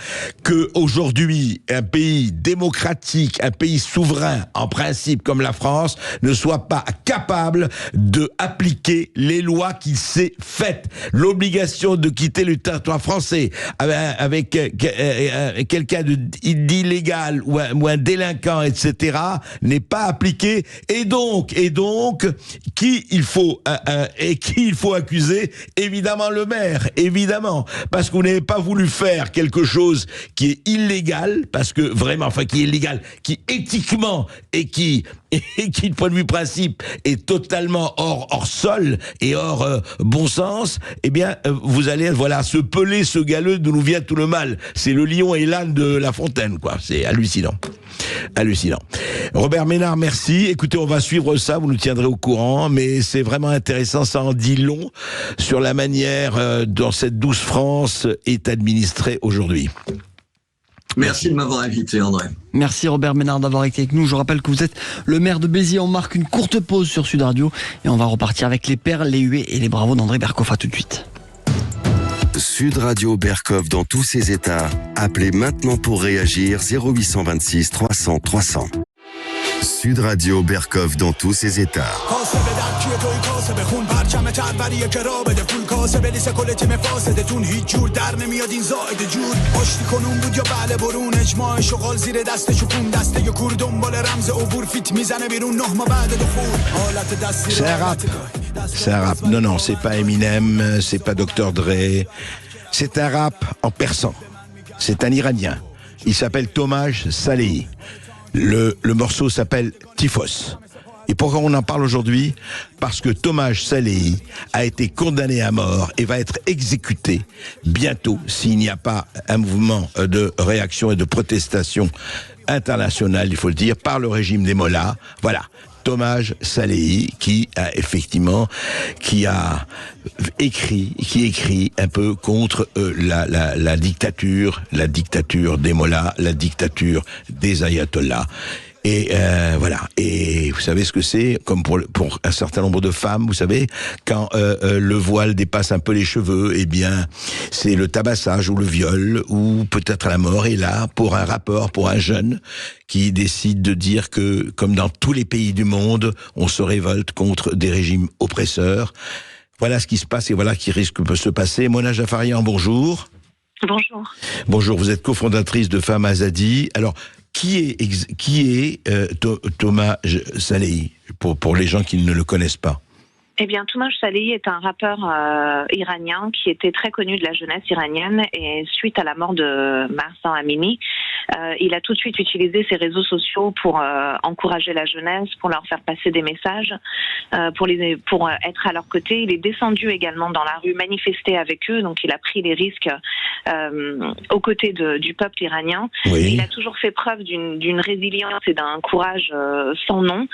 Speaker 4: que aujourd'hui un pays démocratique, un pays souverain en principe comme la France ne soit pas capable de appliquer les lois qu'il s'est faites. L'obligation de quitter le territoire français avec quelqu'un d'illégal ou un délinquant, etc., n'est pas appliquée. Et donc, qui il faut accuser? Évidemment le maire, évidemment, parce que vous n'avez pas voulu faire quelque chose qui est illégal, parce que vraiment, qui est illégal, qui éthiquement et qui de point de vue principe est totalement hors sol et hors bon sens. Eh bien, vous allez se peler ce galeux d'où nous vient tout le mal. C'est le lion et l'âne de La Fontaine, quoi. C'est hallucinant. Robert Ménard, merci. Écoutez, on va suivre ça, vous nous tiendrez au courant, mais c'est vraiment intéressant, ça en dit long sur la manière dont cette douce France est administrée aujourd'hui.
Speaker 10: Merci de m'avoir invité, André.
Speaker 8: Merci Robert Ménard d'avoir été avec nous. Je rappelle que vous êtes le maire de Béziers. On marque une courte pause sur Sud Radio et on va repartir avec les perles, les huées et les bravos d'André Berkoff. À tout de suite.
Speaker 2: Sud Radio Berkoff dans tous ses états. Appelez maintenant pour réagir 0826 300 300. Sud Radio Berkoff dans tous ses états.
Speaker 4: C'est un rap. Non, c'est pas Eminem, c'est pas Dr. Dre. C'est un rap en persan. C'est un Iranien. Il s'appelle Tomaj Salehi. Le morceau s'appelle Typhos. Et pourquoi on en parle aujourd'hui? Parce que Tomaj Salehi a été condamné à mort et va être exécuté bientôt s'il n'y a pas un mouvement de réaction et de protestation internationale, il faut le dire, par le régime des mollahs. Voilà. Tomaj Salehi qui écrit un peu contre la dictature des mollahs, la dictature des ayatollahs. Et voilà. Et vous savez ce que c'est, comme pour un certain nombre de femmes, vous savez, quand le voile dépasse un peu les cheveux, eh bien, c'est le tabassage ou le viol ou peut-être la mort. Et là, pour un rappeur, pour un jeune qui décide de dire que, comme dans tous les pays du monde, on se révolte contre des régimes oppresseurs. Voilà ce qui se passe et voilà ce qui risque de se passer. Mona Jafarian, bonjour.
Speaker 11: Bonjour.
Speaker 4: Bonjour, vous êtes cofondatrice de Femmes Azadi. Alors, qui est Tomasz Salehi, pour les gens qui ne le connaissent pas?
Speaker 11: Eh bien, Tomasz Salehi est un rappeur iranien qui était très connu de la jeunesse iranienne, et suite à la mort de Mahsa Amini, il a tout de suite utilisé ses réseaux sociaux pour encourager la jeunesse, pour leur faire passer des messages, pour être à leur côté. Il est descendu également dans la rue manifester avec eux, donc il a pris des risques aux côtés du peuple iranien.
Speaker 4: Oui.
Speaker 11: Il a toujours fait preuve d'une résilience et d'un courage sans nom.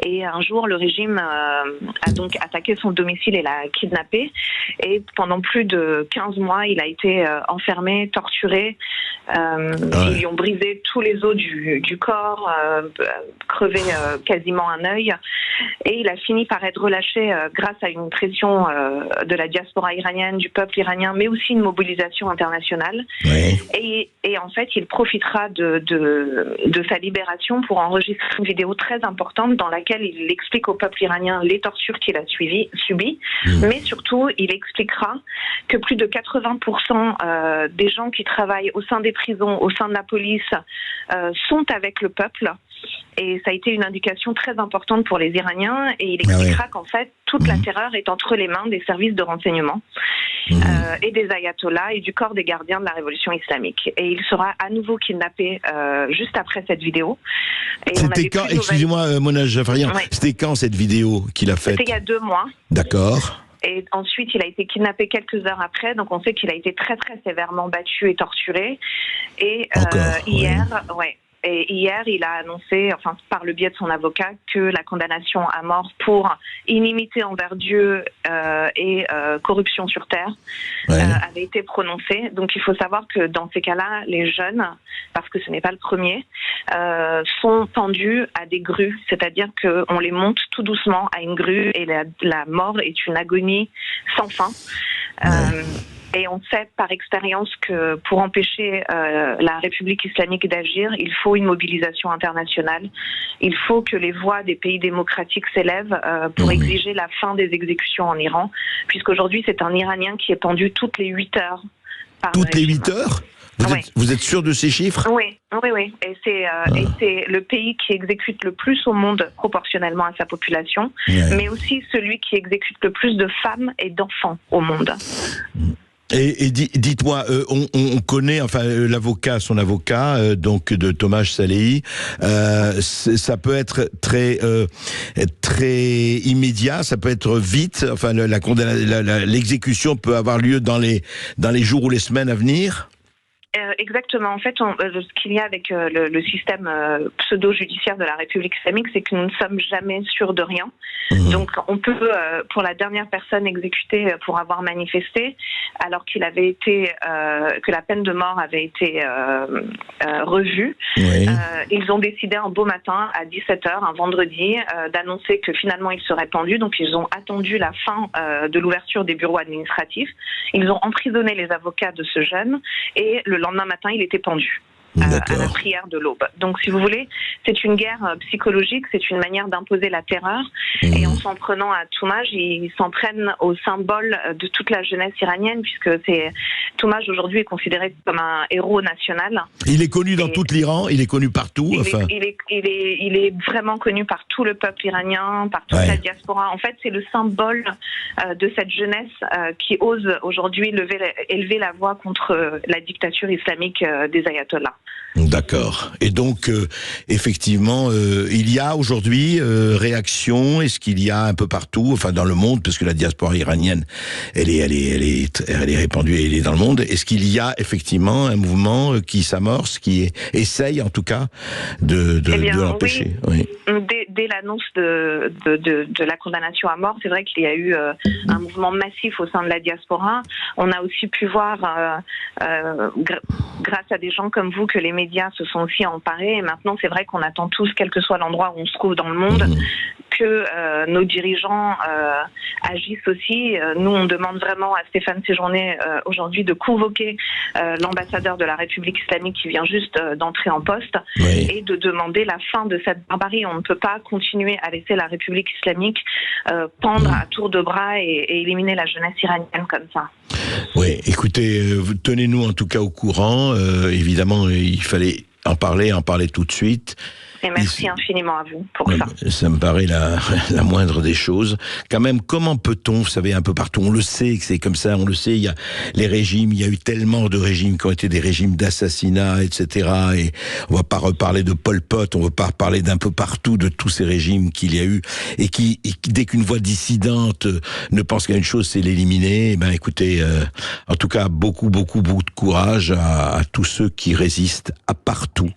Speaker 11: Et un jour, le régime a donc attaqué son domicile et l'a kidnappé. Et pendant plus de 15 mois, il a été enfermé, torturé. Ils lui ont brisé tous les os du corps, crevé quasiment un œil. Et il a fini par être relâché grâce à une pression de la diaspora iranienne, du peuple iranien, mais aussi une mobilisation internationale. Oui. Et en fait, il profitera de sa libération pour enregistrer une vidéo très importante dans laquelle il explique au peuple iranien les tortures qu'il a subies, mais surtout, il expliquera que plus de 80% des gens qui travaillent au sein des prisons, au sein de la police, sont avec le peuple. Et ça a été une indication très importante pour les Iraniens, et il expliquera qu'en fait, toute la terreur est entre les mains des services de renseignement et des ayatollahs et du corps des gardiens de la révolution islamique. Et il sera à nouveau kidnappé juste après cette vidéo.
Speaker 4: C'était quand, excusez-moi Mona Jafarian, c'était quand cette vidéo qu'il a faite?
Speaker 11: C'était il y a 2 mois.
Speaker 4: D'accord.
Speaker 11: Et ensuite, il a été kidnappé quelques heures après, donc on sait qu'il a été très très sévèrement battu et torturé. Et hier, il a annoncé, enfin par le biais de son avocat, que la condamnation à mort pour inimité envers Dieu et corruption sur terre avait été prononcée. Donc il faut savoir que dans ces cas-là, les jeunes, parce que ce n'est pas le premier, sont pendus à des grues, c'est-à-dire qu'on les monte tout doucement à une grue, et la mort est une agonie sans fin. Et on sait par expérience que pour empêcher la République islamique d'agir, il faut une mobilisation internationale. Il faut que les voix des pays démocratiques s'élèvent pour exiger la fin des exécutions en Iran, puisqu'aujourd'hui c'est un Iranien qui est pendu toutes les 8 heures. Toutes les
Speaker 4: 8 heures ? Vous êtes sûr de ces chiffres ?
Speaker 11: Oui. Et c'est le pays qui exécute le plus au monde proportionnellement à sa population, mais aussi celui qui exécute le plus de femmes et d'enfants au monde.
Speaker 4: Et dites-moi, on connaît, enfin son avocat, donc de Tomasz Salehi, ça peut être très immédiat, ça peut être vite. Enfin, l'exécution peut avoir lieu dans les jours ou les semaines à venir.
Speaker 11: Exactement. En fait, ce qu'il y a avec le système pseudo-judiciaire de la République islamique, c'est que nous ne sommes jamais sûrs de rien. Donc, on peut, pour la dernière personne exécutée pour avoir manifesté, alors que la peine de mort avait été revue, ils ont décidé un beau matin à 17h, un vendredi, d'annoncer que finalement il serait pendu. Donc, ils ont attendu la fin de l'ouverture des bureaux administratifs. Ils ont emprisonné les avocats de ce jeune, et le lendemain matin, il était pendu à la prière de l'aube. Donc, si vous voulez, c'est une guerre psychologique, c'est une manière d'imposer la terreur. Et en s'en prenant à Tomasz, ils s'en prennent au symbole de toute la jeunesse iranienne, puisque Tomasz aujourd'hui est considéré comme un héros national.
Speaker 4: Il est connu dans tout l'Iran, il est connu partout.
Speaker 11: Il est vraiment connu par tout le peuple iranien, par toute la diaspora. En fait, c'est le symbole de cette jeunesse qui ose aujourd'hui élever la voix contre la dictature islamique des ayatollahs.
Speaker 4: D'accord. Et donc, effectivement, il y a aujourd'hui réaction. Est-ce qu'il y a un peu partout, enfin dans le monde, parce que la diaspora iranienne, elle est répandue et elle est dans le monde. Est-ce qu'il y a effectivement un mouvement qui s'amorce, qui essaye en tout cas de l'empêcher?
Speaker 11: Oui. Dès l'annonce de la condamnation à mort, c'est vrai qu'il y a eu un mouvement massif au sein de la diaspora. On a aussi pu voir, grâce à des gens comme vous, que les médias se sont aussi emparés. Et maintenant, c'est vrai qu'on attend tous, quel que soit l'endroit où on se trouve dans le monde, que nos dirigeants agissent aussi. Nous, on demande vraiment à Stéphane Séjourné aujourd'hui de convoquer l'ambassadeur de la République islamique qui vient juste d'entrer en poste et de demander la fin de cette barbarie. On ne peut pas continuer à laisser la République islamique pendre à tour de bras et éliminer la jeunesse iranienne comme ça.
Speaker 4: Oui, écoutez, tenez-nous en tout cas au courant. Évidemment, il fallait en parler tout de suite.
Speaker 11: Et merci infiniment à vous pour ça.
Speaker 4: Ça me paraît la moindre des choses. Quand même, comment peut-on, vous savez, un peu partout, on le sait que c'est comme ça, on le sait, il y a les régimes, il y a eu tellement de régimes qui ont été des régimes d'assassinat, etc. Et on va pas reparler de Pol Pot, on va pas reparler d'un peu partout de tous ces régimes qu'il y a eu et qui dès qu'une voix dissidente ne pense qu'à une chose, c'est l'éliminer. Eh ben, écoutez, en tout cas, beaucoup de courage à tous ceux qui résistent à partout,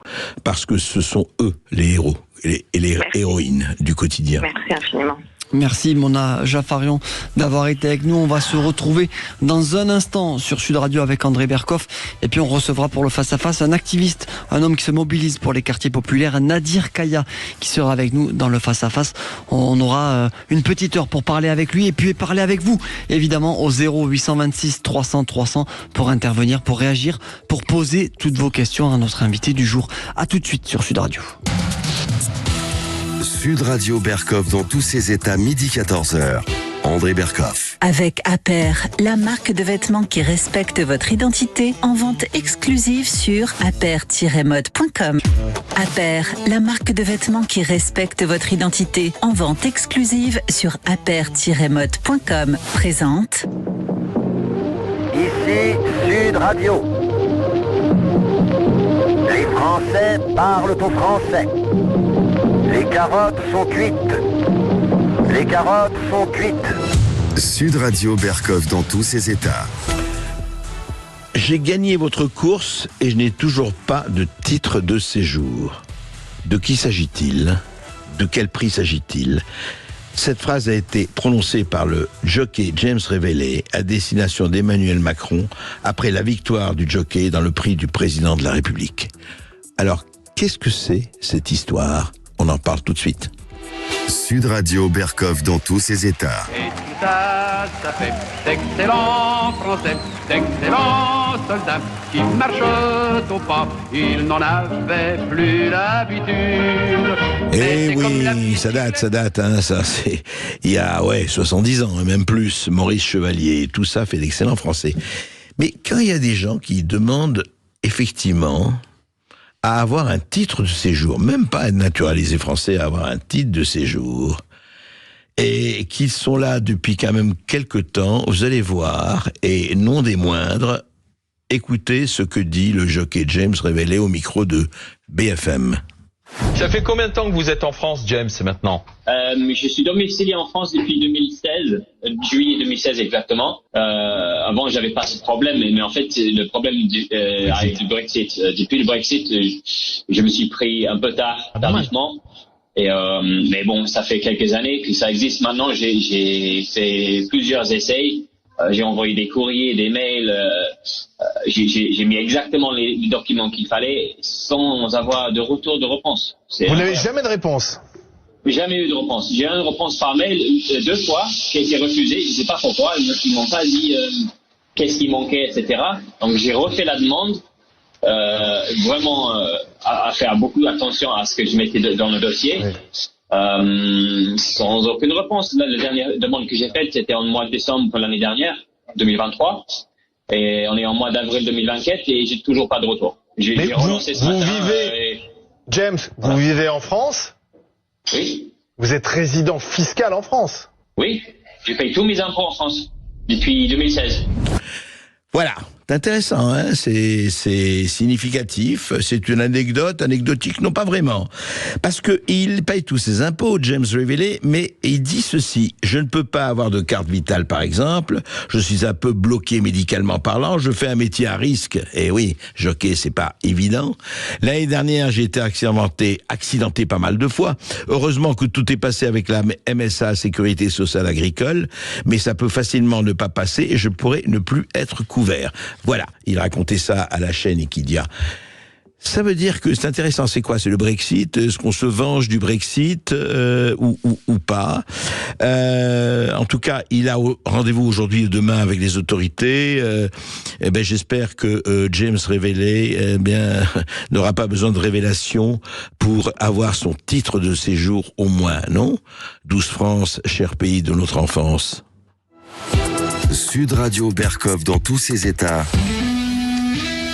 Speaker 4: parce que ce sont eux les héros et les héroïnes du quotidien.
Speaker 11: Merci infiniment.
Speaker 8: Merci Mona Jafarian d'avoir été avec nous. On va se retrouver dans un instant sur Sud Radio avec André Berkoff. Et puis on recevra pour le face-à-face un activiste, un homme qui se mobilise pour les quartiers populaires, Nadir Kaya, qui sera avec nous dans le face-à-face. On aura une petite heure pour parler avec lui et puis parler avec vous, évidemment, au 0826 300 300 pour intervenir, pour réagir, pour poser toutes vos questions à notre invité du jour. À tout de suite sur Sud Radio.
Speaker 2: Sud Radio Berkoff dans tous ses états, midi 14h. André Berkoff.
Speaker 1: Avec Aper, la marque de vêtements qui respecte votre identité, en vente exclusive sur aper-mode.com. Aper, la marque de vêtements qui respecte votre identité, en vente exclusive sur aper-mode.com. Présente.
Speaker 5: Ici Sud Radio. Les Français parlent au français. Les carottes sont cuites. Les carottes sont cuites.
Speaker 2: Sud Radio Berkoff dans tous ses états.
Speaker 4: J'ai gagné votre course et je n'ai toujours pas de titre de séjour. De qui s'agit-il ? De quel prix s'agit-il ? Cette phrase a été prononcée par le jockey James Révélé à destination d'Emmanuel Macron après la victoire du jockey dans le prix du président de la République. Alors, qu'est-ce que c'est cette histoire ? On en parle tout de suite.
Speaker 2: Sud Radio Berkoff dans tous ses états.
Speaker 12: Et tout ça, ça fait d'excellents Français, d'excellents soldats qui marchent au pas. Ils n'en avaient plus l'habitude.
Speaker 4: Eh oui, ça date, hein, ça c'est il y a 70 ans, même plus. Maurice Chevalier, tout ça fait d'excellents Français. Mais quand il y a des gens qui demandent effectivement à avoir un titre de séjour, même pas être naturalisé français, à avoir un titre de séjour, et qu'ils sont là depuis quand même quelque temps, vous allez voir, et non des moindres, écoutez ce que dit le jockey James Révélé au micro de BFM.
Speaker 13: Ça fait combien de temps que vous êtes en France, James, maintenant ?
Speaker 14: Je suis domicilié en France depuis 2016, juillet 2016 exactement. Avant, j'avais pas ce problème, mais en fait, le problème avec le Brexit. Depuis le Brexit, je me suis pris un peu tardivement. Mais bon, ça fait quelques années que ça existe maintenant. J'ai fait plusieurs essais. J'ai envoyé des courriers, des mails. J'ai mis exactement les documents qu'il fallait sans avoir de retour de réponse.
Speaker 13: Vous n'avez jamais de réponse ?
Speaker 14: Jamais eu de réponse. J'ai eu une réponse par mail 2 fois qui a été refusée. Je ne sais pas pourquoi. Ils m'ont pas dit qu'est-ce qui manquait, etc. Donc j'ai refait la demande. Vraiment à faire beaucoup attention à ce que je mettais dans le dossier. Oui. Sans aucune réponse. La dernière demande que j'ai faite, c'était en mois de décembre pour l'année dernière, 2023. Et on est en mois d'avril 2024 et j'ai toujours pas de retour. J'ai relancé ce matin.
Speaker 13: James, vous vivez en France ?
Speaker 14: Oui.
Speaker 13: Vous êtes résident fiscal en France ?
Speaker 14: Oui. Je paye tous mes impôts en France depuis 2016.
Speaker 4: Voilà. C'est intéressant, hein, c'est significatif, c'est une anecdotique, non pas vraiment. Parce que il paye tous ses impôts, James Révélé, mais il dit ceci: je ne peux pas avoir de carte vitale, par exemple, je suis un peu bloqué médicalement parlant, je fais un métier à risque. Et oui, jockey, c'est pas évident. L'année dernière, j'ai été accidenté pas mal de fois. Heureusement que tout est passé avec la MSA, Sécurité Sociale Agricole, mais ça peut facilement ne pas passer et je pourrais ne plus être couvert. Voilà, il racontait ça à la chaîne Equidia. Ça veut dire que c'est intéressant. C'est quoi? C'est le Brexit? Est-ce qu'on se venge du Brexit ou pas? En tout cas, il a rendez-vous aujourd'hui et demain avec les autorités. J'espère que James Révélé n'aura pas besoin de révélation pour avoir son titre de séjour au moins, non? 12 France, cher pays de notre enfance.
Speaker 2: Sud Radio Berkov dans tous ses états.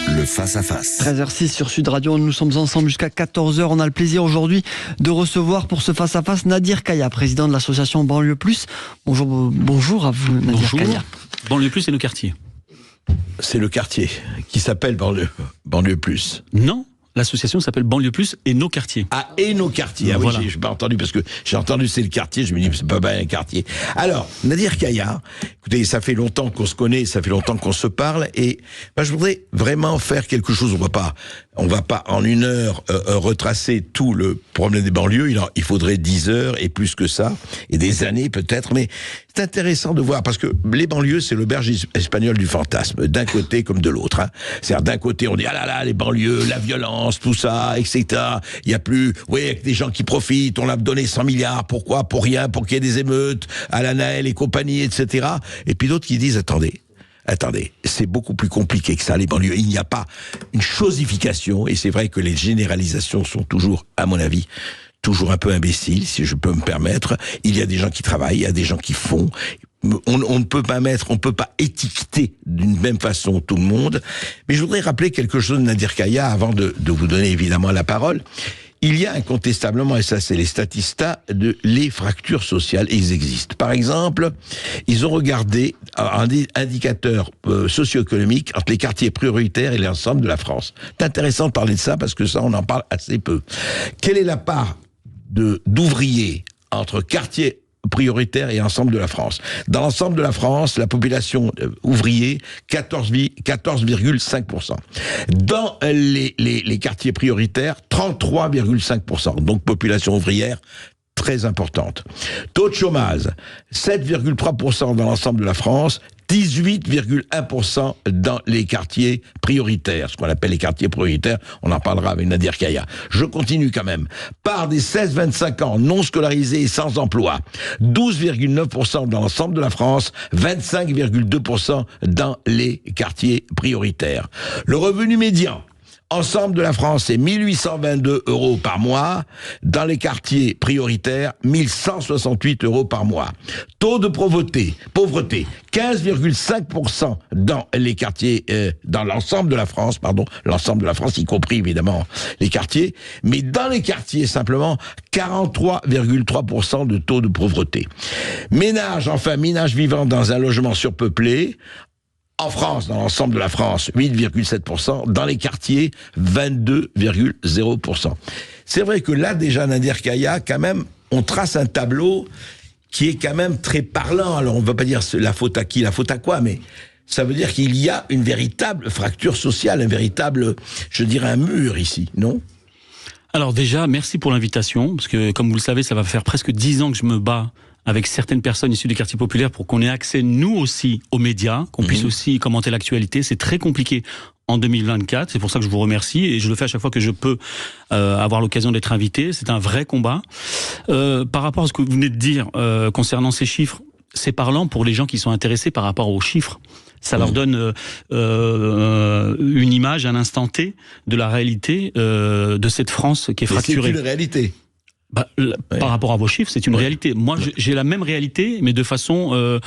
Speaker 2: Le face-à-face.
Speaker 8: 13h06 sur Sud Radio, nous sommes ensemble jusqu'à 14h. On a le plaisir aujourd'hui de recevoir pour ce face-à-face Nadir Kaya, président de l'association Banlieue Plus. Bonjour à vous, Nadir Kaya.
Speaker 15: Banlieue Plus, c'est nos quartiers.
Speaker 4: C'est le quartier qui s'appelle Banlieue Plus.
Speaker 15: Non, l'association s'appelle Banlieue Plus et nos quartiers.
Speaker 4: Ah, et nos quartiers. Ah
Speaker 15: voilà.
Speaker 4: Oui, j'ai pas entendu parce que j'ai entendu c'est le quartier, je me dis c'est pas un quartier. Alors, Nadir Kaya, écoutez, ça fait longtemps qu'on se connaît, ça fait longtemps qu'on se parle et je voudrais vraiment faire quelque chose. On va pas en une heure retracer tout le problème des banlieues. Il faudrait 10 heures et plus que ça et des années peut-être, mais c'est intéressant de voir parce que les banlieues, c'est l'auberge espagnole du fantasme, d'un côté comme de l'autre. Hein. C'est-à-dire d'un côté, on dit ah là là, les banlieues, la violence, tout ça, etc. Il y a plus, avec des gens qui profitent. On a donné 100 milliards, pourquoi? Pour rien, pour qu'il y ait des émeutes à la Naël et compagnie, etc. Et puis d'autres qui disent attendez, c'est beaucoup plus compliqué que ça, les banlieues. Il n'y a pas une chosification, et c'est vrai que les généralisations sont toujours, à mon avis, toujours un peu imbéciles, si je peux me permettre. Il y a des gens qui travaillent, il y a des gens qui font. On ne peut pas étiqueter d'une même façon tout le monde. Mais je voudrais rappeler quelque chose de Nadir Kaya avant de vous donner évidemment la parole. Il y a incontestablement, et ça c'est les statistas, les fractures sociales, et ils existent. Par exemple, ils ont regardé un indicateur socio-économique entre les quartiers prioritaires et l'ensemble de la France. C'est intéressant de parler de ça parce que ça on en parle assez peu. Quelle est la part d'ouvriers entre quartiers prioritaire et ensemble de la France. Dans l'ensemble de la France, la population ouvrier, 14,5%. Dans les quartiers prioritaires, 33,5%. Donc population ouvrière très importante. Taux de chômage, 7,3% dans l'ensemble de la France, 18,1% dans les quartiers prioritaires, ce qu'on appelle les quartiers prioritaires, on en parlera avec Nadir Kaya. Je continue quand même. Part des 16-25 ans non scolarisés et sans emploi, 12,9% dans l'ensemble de la France, 25,2% dans les quartiers prioritaires. Le revenu médian, ensemble de la France, c'est 1822 € par mois. Dans les quartiers prioritaires, 1168 € par mois. Taux de pauvreté, 15,5% dans les quartiers, dans l'ensemble de la France, y compris évidemment les quartiers. Mais dans les quartiers, simplement, 43,3% de taux de pauvreté. Ménage vivant dans un logement surpeuplé, en France, dans l'ensemble de la France, 8,7%. Dans les quartiers, 22,0%. C'est vrai que là, déjà, Nadir Kaya, quand même, on trace un tableau qui est quand même très parlant. Alors, on ne va pas dire la faute à qui, la faute à quoi, mais ça veut dire qu'il y a une véritable fracture sociale, un véritable, je dirais, un mur ici, non ?
Speaker 15: Alors déjà, merci pour l'invitation, parce que, comme vous le savez, ça va faire presque 10 ans que je me bats avec certaines personnes issues des quartiers populaires pour qu'on ait accès, nous aussi, aux médias, qu'on puisse aussi commenter l'actualité. C'est très compliqué en 2024, c'est pour ça que je vous remercie, et je le fais à chaque fois que je peux avoir l'occasion d'être invité. C'est un vrai combat. Par rapport à ce que vous venez de dire concernant ces chiffres, c'est parlant pour les gens qui sont intéressés par rapport aux chiffres. Ça leur donne une image, un instant T de la réalité de cette France qui est fracturée.
Speaker 4: C'est une réalité.
Speaker 15: Par rapport à vos chiffres, c'est une réalité. Moi, j'ai la même réalité, mais de façon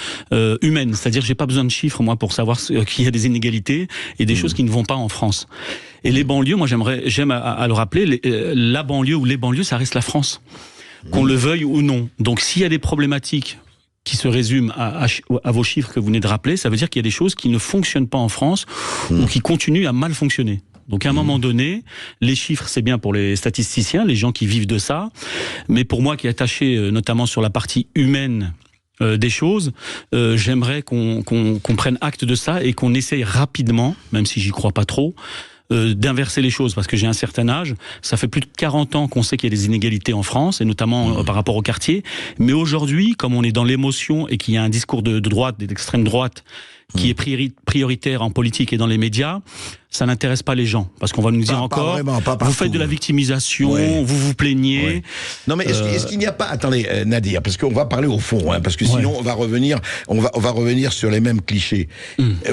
Speaker 15: humaine. C'est-à-dire, j'ai pas besoin de chiffres, moi, pour savoir qu'il y a des inégalités et des choses qui ne vont pas en France. Et les banlieues, moi, j'aime à le rappeler, la banlieue ou les banlieues, ça reste la France. Qu'on le veuille ou non. Donc, s'il y a des problématiques qui se résument à vos chiffres que vous venez de rappeler, ça veut dire qu'il y a des choses qui ne fonctionnent pas en France ou qui continuent à mal fonctionner. Donc à un moment donné, les chiffres, c'est bien pour les statisticiens, les gens qui vivent de ça, mais pour moi qui est attaché notamment sur la partie humaine des choses, j'aimerais qu'on prenne acte de ça et qu'on essaye rapidement, même si j'y crois pas trop, d'inverser les choses, parce que j'ai un certain âge, ça fait plus de 40 ans qu'on sait qu'il y a des inégalités en France, et notamment par rapport au quartier, mais aujourd'hui, comme on est dans l'émotion et qu'il y a un discours de droite, d'extrême droite, qui est prioritaire en politique et dans les médias, ça n'intéresse pas les gens. Parce qu'on va nous dire encore, vraiment, vous faites de la victimisation, vous vous plaignez.
Speaker 4: Ouais. Non mais est-ce qu'il n'y a pas... Attendez, Nadir, parce qu'on va parler au fond, parce que sinon on va revenir sur les mêmes clichés.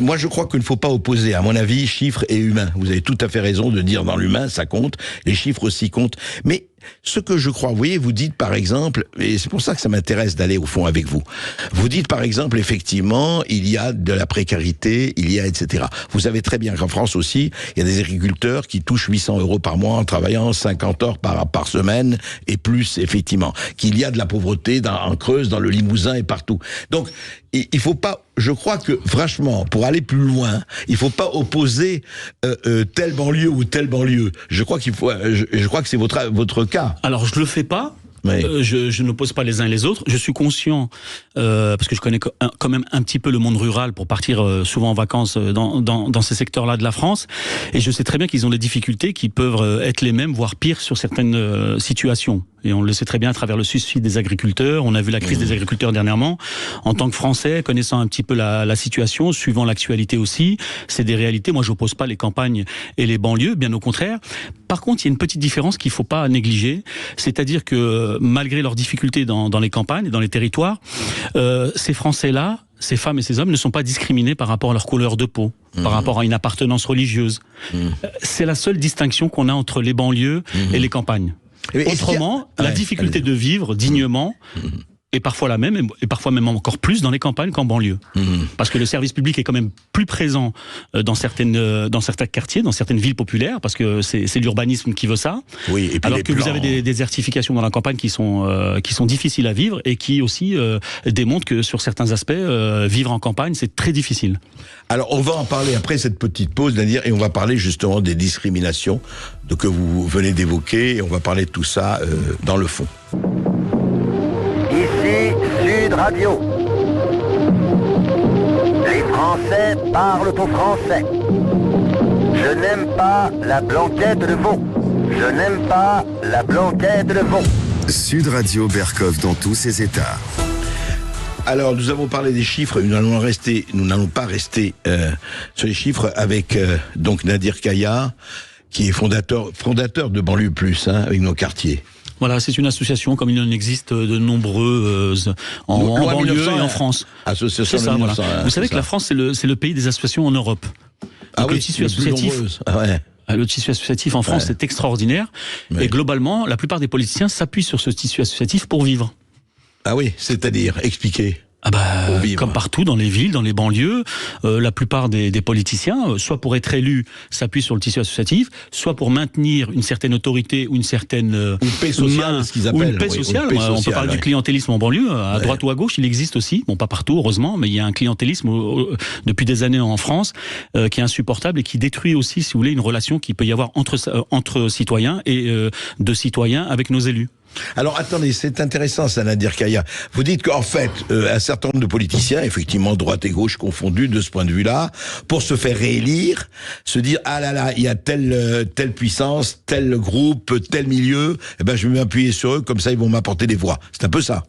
Speaker 4: Moi je crois qu'il ne faut pas opposer, à mon avis, chiffres et humains. Vous avez tout à fait raison de dire dans l'humain, ça compte, les chiffres aussi comptent. Mais ce que je crois, vous voyez, vous dites par exemple, et c'est pour ça que ça m'intéresse d'aller au fond avec vous, vous dites par exemple, effectivement, il y a de la précarité, il y a etc. Vous savez très bien qu'en France aussi, il y a des agriculteurs qui touchent 800 € par mois en travaillant 50 heures par semaine et plus, effectivement. Qu'il y a de la pauvreté en Creuse, dans le Limousin et partout. Donc, il faut pas, je crois que, franchement, pour aller plus loin, il faut pas opposer telle banlieue ou telle banlieue. Je crois qu'il faut, je crois que c'est votre cas.
Speaker 15: Alors, je le fais pas. Je n'oppose pas les uns et les autres. Je suis conscient, parce que je connais quand même un petit peu le monde rural pour partir souvent en vacances dans ces secteurs-là de la France. Et je sais très bien qu'ils ont des difficultés qui peuvent être les mêmes, voire pires sur certaines situations. Et on le sait très bien à travers le suicide des agriculteurs. On a vu la crise des agriculteurs dernièrement. En tant que Français, connaissant un petit peu la situation, suivant l'actualité aussi, c'est des réalités. Moi, je n'oppose pas les campagnes et les banlieues, bien au contraire. Par contre, il y a une petite différence qu'il ne faut pas négliger. C'est-à-dire que malgré leurs difficultés dans les campagnes et dans les territoires, ces Français-là, ces femmes et ces hommes ne sont pas discriminés par rapport à leur couleur de peau, par rapport à une appartenance religieuse. C'est la seule distinction qu'on a entre les banlieues et les campagnes. Autrement, la difficulté de vivre dignement est parfois la même, et parfois même encore plus dans les campagnes qu'en banlieue. Parce que le service public est quand même plus présent dans certains quartiers, dans certaines villes populaires, parce que c'est l'urbanisme qui veut ça.
Speaker 4: Oui, et puis
Speaker 15: alors que vous avez des désertifications dans la campagne qui sont difficiles à vivre et qui aussi démontrent que sur certains aspects, vivre en campagne, c'est très difficile.
Speaker 4: Alors on va en parler après cette petite pause, Nadir, et on va parler justement des discriminations que vous venez d'évoquer, et on va parler de tout ça dans le fond.
Speaker 5: Ici Sud Radio. Les Français parlent au français. Je n'aime pas la blanquette de veau. Je n'aime pas la blanquette de veau.
Speaker 2: Sud Radio Berkov dans tous ses états.
Speaker 4: Alors, nous avons parlé des chiffres, nous n'allons pas rester sur les chiffres avec donc Nadir Kaya, qui est fondateur de Banlieue Plus, avec nos quartiers.
Speaker 15: Voilà, c'est une association comme il en existe de nombreuses en banlieue et en France.
Speaker 4: Association
Speaker 15: ça,
Speaker 4: 1900,
Speaker 15: voilà. Vous savez que la France, c'est le pays des associations en Europe. Donc le tissu associatif. Le tissu associatif en France est extraordinaire. Et globalement, la plupart des politiciens s'appuient sur ce tissu associatif pour vivre.
Speaker 4: Ah oui, c'est-à-dire, expliquez.
Speaker 15: Comme partout dans les villes, dans les banlieues, la plupart des politiciens, soit pour être élus, s'appuient sur le tissu associatif, soit pour maintenir une certaine autorité ou une certaine
Speaker 4: paix sociale, ce qu'ils appellent.
Speaker 15: Ou une paix sociale. On peut parler du clientélisme en banlieue, à droite ou à gauche, il existe aussi. Bon, pas partout, heureusement, mais il y a un clientélisme depuis des années en France qui est insupportable et qui détruit aussi, si vous voulez, une relation qu'il peut y avoir entre citoyens et de citoyens avec nos élus.
Speaker 4: Alors attendez, c'est intéressant ça, Nadir Kaya. Vous dites qu'en fait, un certain nombre de politiciens, effectivement droite et gauche confondus de ce point de vue-là, pour se faire réélire, se dire ah là là, il y a telle puissance, tel groupe, tel milieu, je vais m'appuyer sur eux, comme ça ils vont m'apporter des voix. C'est un peu ça.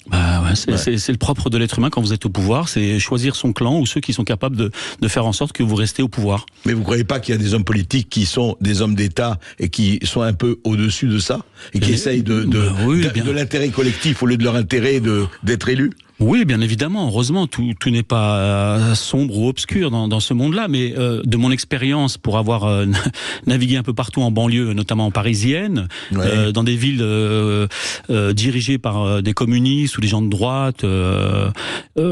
Speaker 15: C'est le propre de l'être humain quand vous êtes au pouvoir, c'est choisir son clan ou ceux qui sont capables de faire en sorte que vous restez au pouvoir.
Speaker 4: Mais vous croyez pas qu'il y a des hommes politiques qui sont des hommes d'État et qui sont un peu au-dessus de ça et qui essayent de l'intérêt collectif au lieu de leur intérêt d'être élus?
Speaker 15: Oui, bien évidemment. Heureusement, tout n'est pas sombre ou obscur dans ce monde-là. Mais de mon expérience, pour avoir navigué un peu partout en banlieue, notamment parisienne, dans des villes dirigées par des communistes ou des gens de droite,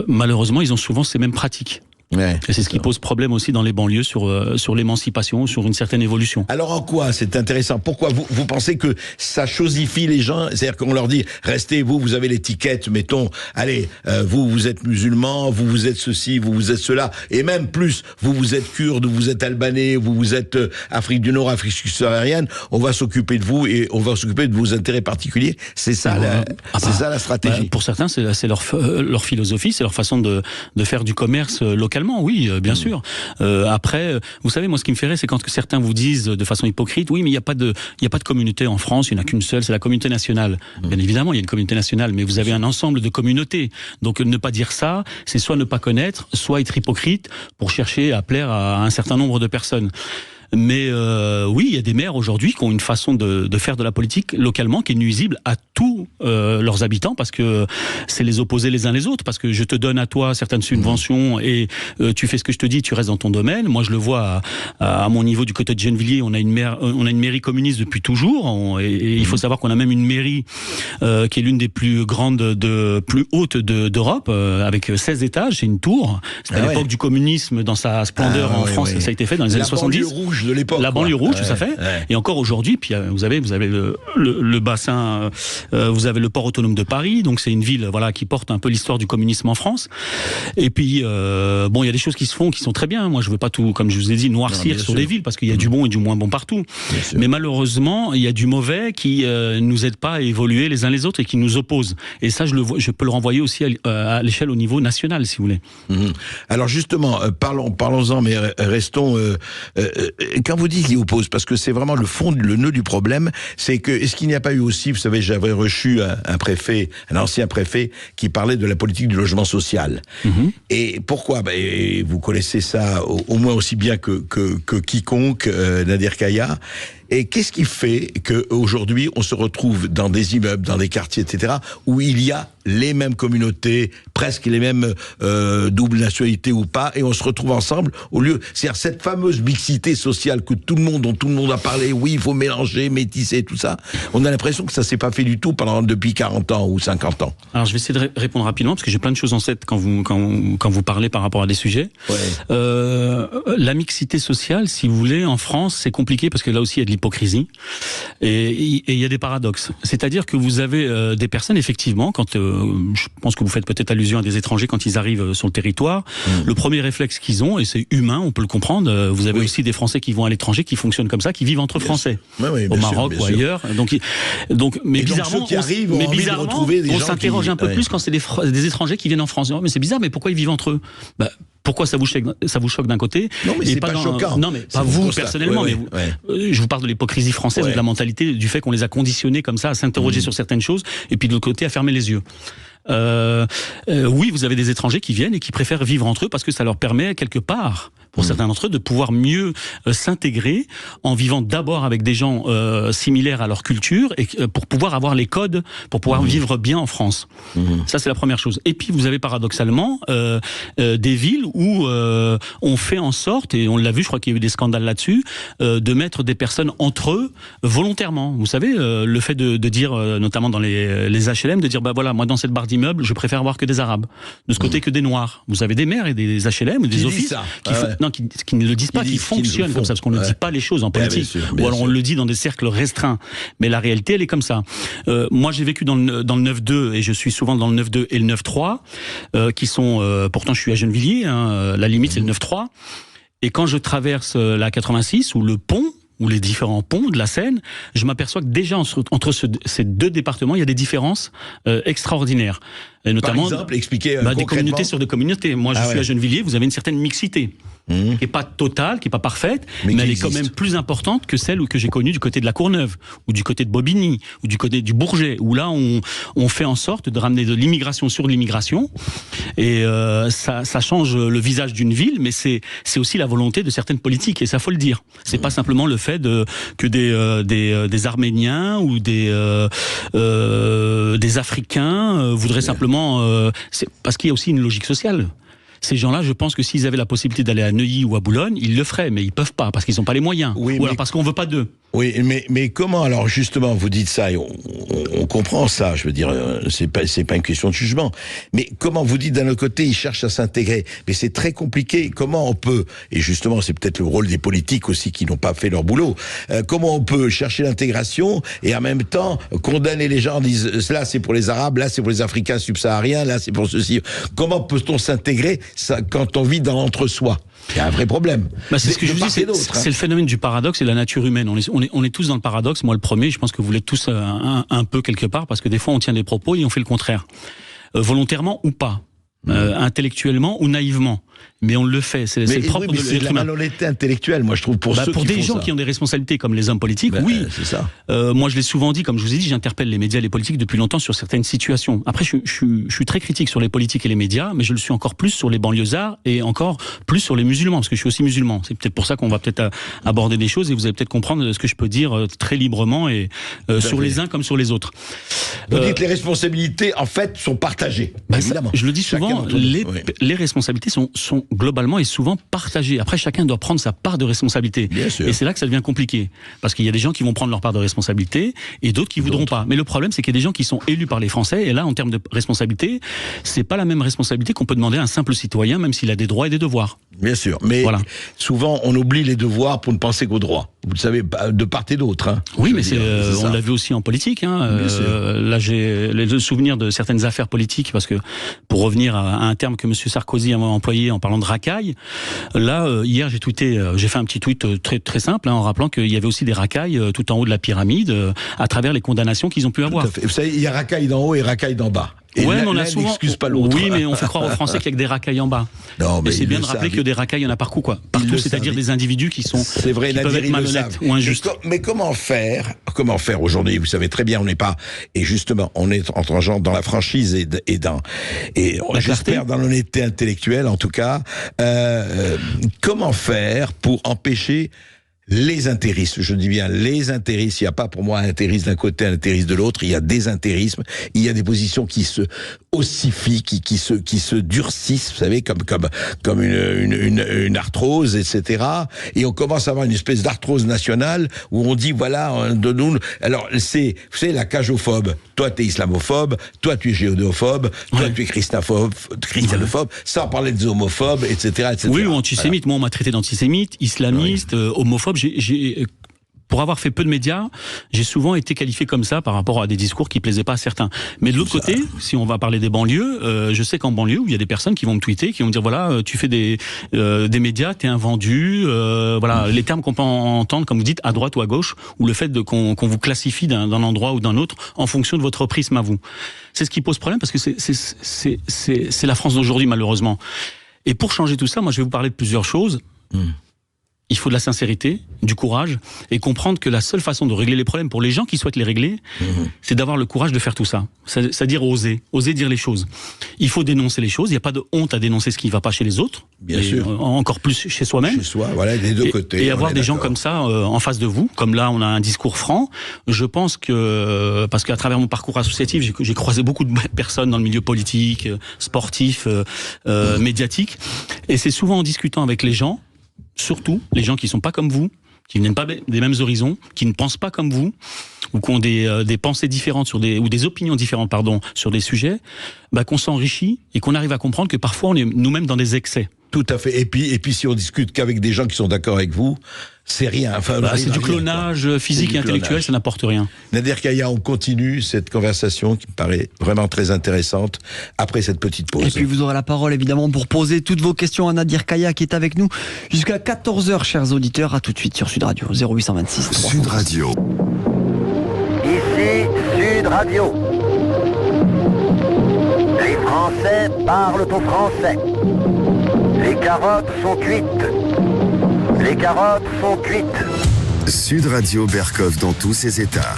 Speaker 15: malheureusement, ils ont souvent ces mêmes pratiques. Et c'est ce qui pose problème aussi dans les banlieues sur l'émancipation, sur une certaine évolution.
Speaker 4: Alors en quoi c'est intéressant? Pourquoi vous pensez que ça chosifie les gens? C'est-à-dire qu'on leur dit restez, vous avez l'étiquette, mettons, allez, vous êtes musulman, vous êtes ceci, vous êtes cela, et même plus, vous êtes kurde, vous êtes albanais, vous êtes Afrique du Nord, Afrique subsaharienne, on va s'occuper de vous et on va s'occuper de vos intérêts particuliers. C'est ça, ça la stratégie.
Speaker 15: Pour certains, c'est leur philosophie, c'est leur façon de faire du commerce localement. localement, oui, bien sûr. Après, vous savez, moi, ce qui me fait rire, c'est quand certains vous disent de façon hypocrite, oui, mais il n'y a pas de communauté en France, il n'y en a qu'une seule, c'est la communauté nationale. Bien évidemment, il y a une communauté nationale, mais vous avez un ensemble de communautés. Donc, ne pas dire ça, c'est soit ne pas connaître, soit être hypocrite pour chercher à plaire à un certain nombre de personnes. Mais oui, il y a des maires aujourd'hui qui ont une façon de faire de la politique localement qui est nuisible à tous leurs habitants, parce que c'est les opposer les uns les autres, parce que je te donne à toi certaines subventions et tu fais ce que je te dis, tu restes dans ton domaine. Moi, je le vois à mon niveau du côté de Gennevilliers, on a une mairie communiste depuis toujours, et il faut savoir qu'on a même une mairie qui est l'une des plus grandes, plus hautes d'Europe, avec 16 étages, c'est une tour. C'était à l'époque du communisme dans sa splendeur en France, ça a été fait dans les années 70.
Speaker 4: De l'époque,
Speaker 15: la banlieue rouge, tout à fait. Et encore aujourd'hui, puis vous avez le bassin, vous avez le port autonome de Paris, donc c'est une ville, voilà, qui porte un peu l'histoire du communisme en France. Et puis bon, il y a des choses qui se font, qui sont très bien. Moi, je veux pas tout, comme je vous ai dit, noircir sur des villes, parce qu'il y a du bon et du moins bon partout. Mais malheureusement, il y a du mauvais qui nous aide pas à évoluer les uns les autres et qui nous oppose. Et ça, je peux le renvoyer aussi à l'échelle au niveau national, si vous voulez.
Speaker 4: Alors justement, parlons-en, mais restons. Quand vous dites qu'il oppose, parce que c'est vraiment le nœud du problème, c'est que, est-ce qu'il n'y a pas eu aussi, vous savez, j'avais reçu un ancien préfet, qui parlait de la politique du logement social. Et pourquoi? Vous connaissez ça au moins aussi bien que quiconque, Nadir Kaya. Et qu'est-ce qui fait qu'aujourd'hui, on se retrouve dans des immeubles, dans des quartiers, etc., où il y a les mêmes communautés, presque les mêmes doubles nationalités ou pas, et on se retrouve ensemble au lieu... C'est-à-dire cette fameuse mixité sociale dont tout le monde a parlé, oui, il faut mélanger, métisser, tout ça. On a l'impression que ça s'est pas fait du tout depuis 40 ans ou 50 ans.
Speaker 15: Alors, je vais essayer de répondre rapidement, parce que j'ai plein de choses en tête quand vous parlez par rapport à des sujets. La mixité sociale, si vous voulez, en France, c'est compliqué, parce que là aussi, il y a de l'hypocrisie. Et il y a des paradoxes. C'est-à-dire que vous avez des personnes, effectivement, quand je pense que vous faites peut-être allusion à des étrangers quand ils arrivent sur le territoire, le premier réflexe qu'ils ont, et c'est humain, on peut le comprendre, vous avez aussi des Français qui vont à l'étranger, qui fonctionnent comme ça, qui vivent entre Français, au Maroc ou ailleurs. Mais bizarrement, on s'interroge un peu plus quand c'est des étrangers qui viennent en France. Mais c'est bizarre, mais pourquoi ils vivent entre eux? Pourquoi ça vous choque d'un côté?
Speaker 4: Non, mais c'est pas choquant.
Speaker 15: Non, mais pas vous personnellement, mais je vous parle de l'hypocrisie française, de la mentalité, du fait qu'on les a conditionnés comme ça à s'interroger sur certaines choses, et puis de l'autre côté à fermer les yeux. Oui, vous avez des étrangers qui viennent et qui préfèrent vivre entre eux parce que ça leur permet quelque part, pour certains d'entre eux, de pouvoir mieux s'intégrer en vivant d'abord avec des gens similaires à leur culture et pour pouvoir avoir les codes, pour pouvoir vivre bien en France. Ça, c'est la première chose. Et puis, vous avez paradoxalement des villes où on fait en sorte, et on l'a vu, je crois qu'il y a eu des scandales là-dessus, de mettre des personnes entre eux volontairement. Vous savez, le fait de dire, notamment dans les HLM, de dire, voilà, moi dans cette barre d'immeuble, je préfère avoir que des Arabes. De ce côté, que des Noirs. Vous avez des maires et des HLM ou des offices qui ne le disent pas, qui fonctionnent comme ça, parce qu'on ne dit pas les choses en politique. Ou alors on le dit dans des cercles restreints. Mais la réalité, elle est comme ça. Moi, j'ai vécu dans le 9-2, et je suis souvent dans le 9-2 et le 9-3, qui sont... pourtant, je suis à Gennevilliers, la limite, c'est le 9-3. Et quand je traverse la 86, ou le pont, ou les différents ponts de la Seine, je m'aperçois que déjà entre ces deux départements, il y a des différences extraordinaires. Et notamment,
Speaker 4: par exemple, expliquez
Speaker 15: des communautés sur des communautés. Moi, je suis à Gennevilliers, vous avez une certaine mixité. Qui n'est pas totale, qui n'est pas parfaite, mais elle est quand même plus importante que celle que j'ai connue du côté de la Courneuve, ou du côté de Bobigny, ou du côté du Bourget, où là on fait en sorte de ramener de l'immigration sur l'immigration, et ça change le visage d'une ville, mais c'est aussi la volonté de certaines politiques, et ça faut le dire. C'est pas simplement le fait que des Arméniens ou des Africains voudraient simplement... parce qu'il y a aussi une logique sociale. Ces gens-là, je pense que s'ils avaient la possibilité d'aller à Neuilly ou à Boulogne, ils le feraient, mais ils peuvent pas, parce qu'ils n'ont pas les moyens. Ou alors parce qu'on veut pas d'eux.
Speaker 4: Oui, mais comment, alors justement, vous dites ça, et on comprend ça, je veux dire, c'est pas une question de jugement, mais comment vous dites d'un autre côté, ils cherchent à s'intégrer, mais c'est très compliqué, comment on peut, et justement, c'est peut-être le rôle des politiques aussi qui n'ont pas fait leur boulot, comment on peut chercher l'intégration, et en même temps, condamner les gens, disent, là c'est pour les Arabes, là c'est pour les Africains subsahariens, là c'est pour ceci. Comment peut-on s'intégrer quand on vit dans l'entre-soi? Il y a un vrai problème.
Speaker 15: C'est ce que je vous dis, c'est le phénomène du paradoxe et la nature humaine. On est tous dans le paradoxe. Moi, le premier, je pense que vous l'êtes tous un peu quelque part, parce que des fois, on tient des propos et on fait le contraire. Volontairement ou pas. Intellectuellement ou naïvement. Mais on le fait, c'est le propre de l'être humain.
Speaker 4: C'est la malhonnêteté intellectuelle, moi je trouve, pour ceux
Speaker 15: pour
Speaker 4: qui
Speaker 15: des
Speaker 4: font
Speaker 15: gens
Speaker 4: ça.
Speaker 15: qui ont des responsabilités comme les hommes politiques, oui.
Speaker 4: C'est ça.
Speaker 15: Moi je l'ai souvent dit, comme je vous ai dit, j'interpelle les médias et les politiques depuis longtemps sur certaines situations. Après, je suis très critique sur les politiques et les médias, mais je le suis encore plus sur les banlieusards et encore plus sur les musulmans, parce que je suis aussi musulman. C'est peut-être pour ça qu'on va peut-être aborder des choses et vous allez peut-être comprendre ce que je peux dire très librement et sur les uns comme sur les autres.
Speaker 4: Vous dites les responsabilités, en fait, sont partagées. Évidemment.
Speaker 15: Je le dis souvent, les responsabilités sont globalement et souvent partagées. Après, chacun doit prendre sa part de responsabilité. Et c'est là que ça devient compliqué. Parce qu'il y a des gens qui vont prendre leur part de responsabilité et d'autres qui voudront pas. Mais le problème, c'est qu'il y a des gens qui sont élus par les Français. Et là, en termes de responsabilité, c'est pas la même responsabilité qu'on peut demander à un simple citoyen, même s'il a des droits et des devoirs.
Speaker 4: Bien sûr. Mais souvent, on oublie les devoirs pour ne penser qu'aux droits. Vous le savez, de part et d'autre. Hein.
Speaker 15: Oui, mais on l'a vu aussi en politique. Là, j'ai le souvenir de certaines affaires politiques, parce que pour revenir à un terme que M. Sarkozy a employé en parlant de racailles, là, hier, j'ai fait un petit tweet très, très simple, en rappelant qu'il y avait aussi des racailles tout en haut de la pyramide, à travers les condamnations qu'ils ont pu avoir.
Speaker 4: Vous savez, il y a racailles d'en haut et racailles d'en bas. Et
Speaker 15: mais on a souvent.
Speaker 4: n'excuse pas l'autre.
Speaker 15: Oui, mais on fait croire aux Français qu'il y a que des racailles en bas.
Speaker 4: Non, mais
Speaker 15: c'est bien de rappeler que des racailles, il y en a partout, quoi. Partout, c'est-à-dire des individus qui sont.
Speaker 4: C'est vrai,
Speaker 15: qui peuvent être malhonnêtes ou injustes.
Speaker 4: Mais comment faire aujourd'hui? Vous savez très bien, on n'est pas, et justement, on est en genre dans la franchise et j'espère dans l'honnêteté intellectuelle, en tout cas. Comment faire pour empêcher les intérismes, je dis bien les intérismes, il n'y a pas pour moi un intérisme d'un côté, un intérisme de l'autre, il y a des intérismes, il y a des positions qui se ossifient, qui se durcissent, vous savez, comme une arthrose, etc. Et on commence à avoir une espèce d'arthrose nationale où on dit, voilà, de nous, alors c'est, vous savez, la cagophobe, toi t'es islamophobe, toi tu es géodophobe, toi tu es christianophobe, sans parler des homophobes, etc.
Speaker 15: Oui, ou antisémite, moi on m'a traité d'antisémite, islamiste, homophobe. Pour avoir fait peu de médias, j'ai souvent été qualifié comme ça par rapport à des discours qui plaisaient pas à certains. Mais de l'autre côté, si on va parler des banlieues, je sais qu'en banlieue, il y a des personnes qui vont me tweeter, qui vont me dire, voilà, tu fais des médias, t'es un vendu, voilà, les termes qu'on peut entendre, comme vous dites, à droite ou à gauche, ou le fait qu'on vous classifie d'un endroit ou d'un autre en fonction de votre prisme à vous. C'est ce qui pose problème, parce que c'est la France d'aujourd'hui, malheureusement. Et pour changer tout ça, moi, je vais vous parler de plusieurs choses. Il faut de la sincérité, du courage, et comprendre que la seule façon de régler les problèmes pour les gens qui souhaitent les régler, c'est d'avoir le courage de faire tout ça. C'est-à-dire oser dire les choses. Il faut dénoncer les choses, il n'y a pas de honte à dénoncer ce qui ne va pas chez les autres,
Speaker 4: bien sûr.
Speaker 15: Encore plus chez soi-même.
Speaker 4: Chez soi, voilà, des deux côtés.
Speaker 15: Et avoir des gens comme ça en face de vous, comme là on a un discours franc, je pense que, parce qu'à travers mon parcours associatif, j'ai croisé beaucoup de personnes dans le milieu politique, sportif, médiatique, et c'est souvent en discutant avec les gens, surtout les gens qui sont pas comme vous, qui viennent pas des mêmes horizons, qui ne pensent pas comme vous, ou qui ont des pensées différentes ou des opinions différentes, sur des sujets, qu'on s'enrichit et qu'on arrive à comprendre que parfois on est nous-mêmes dans des excès.
Speaker 4: Tout à fait. Et puis si on discute qu'avec des gens qui sont d'accord avec vous, c'est rien. Enfin,
Speaker 15: c'est du clonage physique et intellectuel, ça n'apporte rien.
Speaker 4: Nader Kaya, on continue cette conversation qui me paraît vraiment très intéressante après cette petite pause.
Speaker 8: Et puis vous aurez la parole évidemment pour poser toutes vos questions à Nader Kaya qui est avec nous jusqu'à 14h, chers auditeurs. À tout de suite sur Sud Radio 0826.
Speaker 2: Sud Radio.
Speaker 5: Ici Sud Radio. Les Français parlent au français. Les carottes sont cuites. Les carottes sont cuites.
Speaker 2: Sud Radio Berkov dans tous ses états.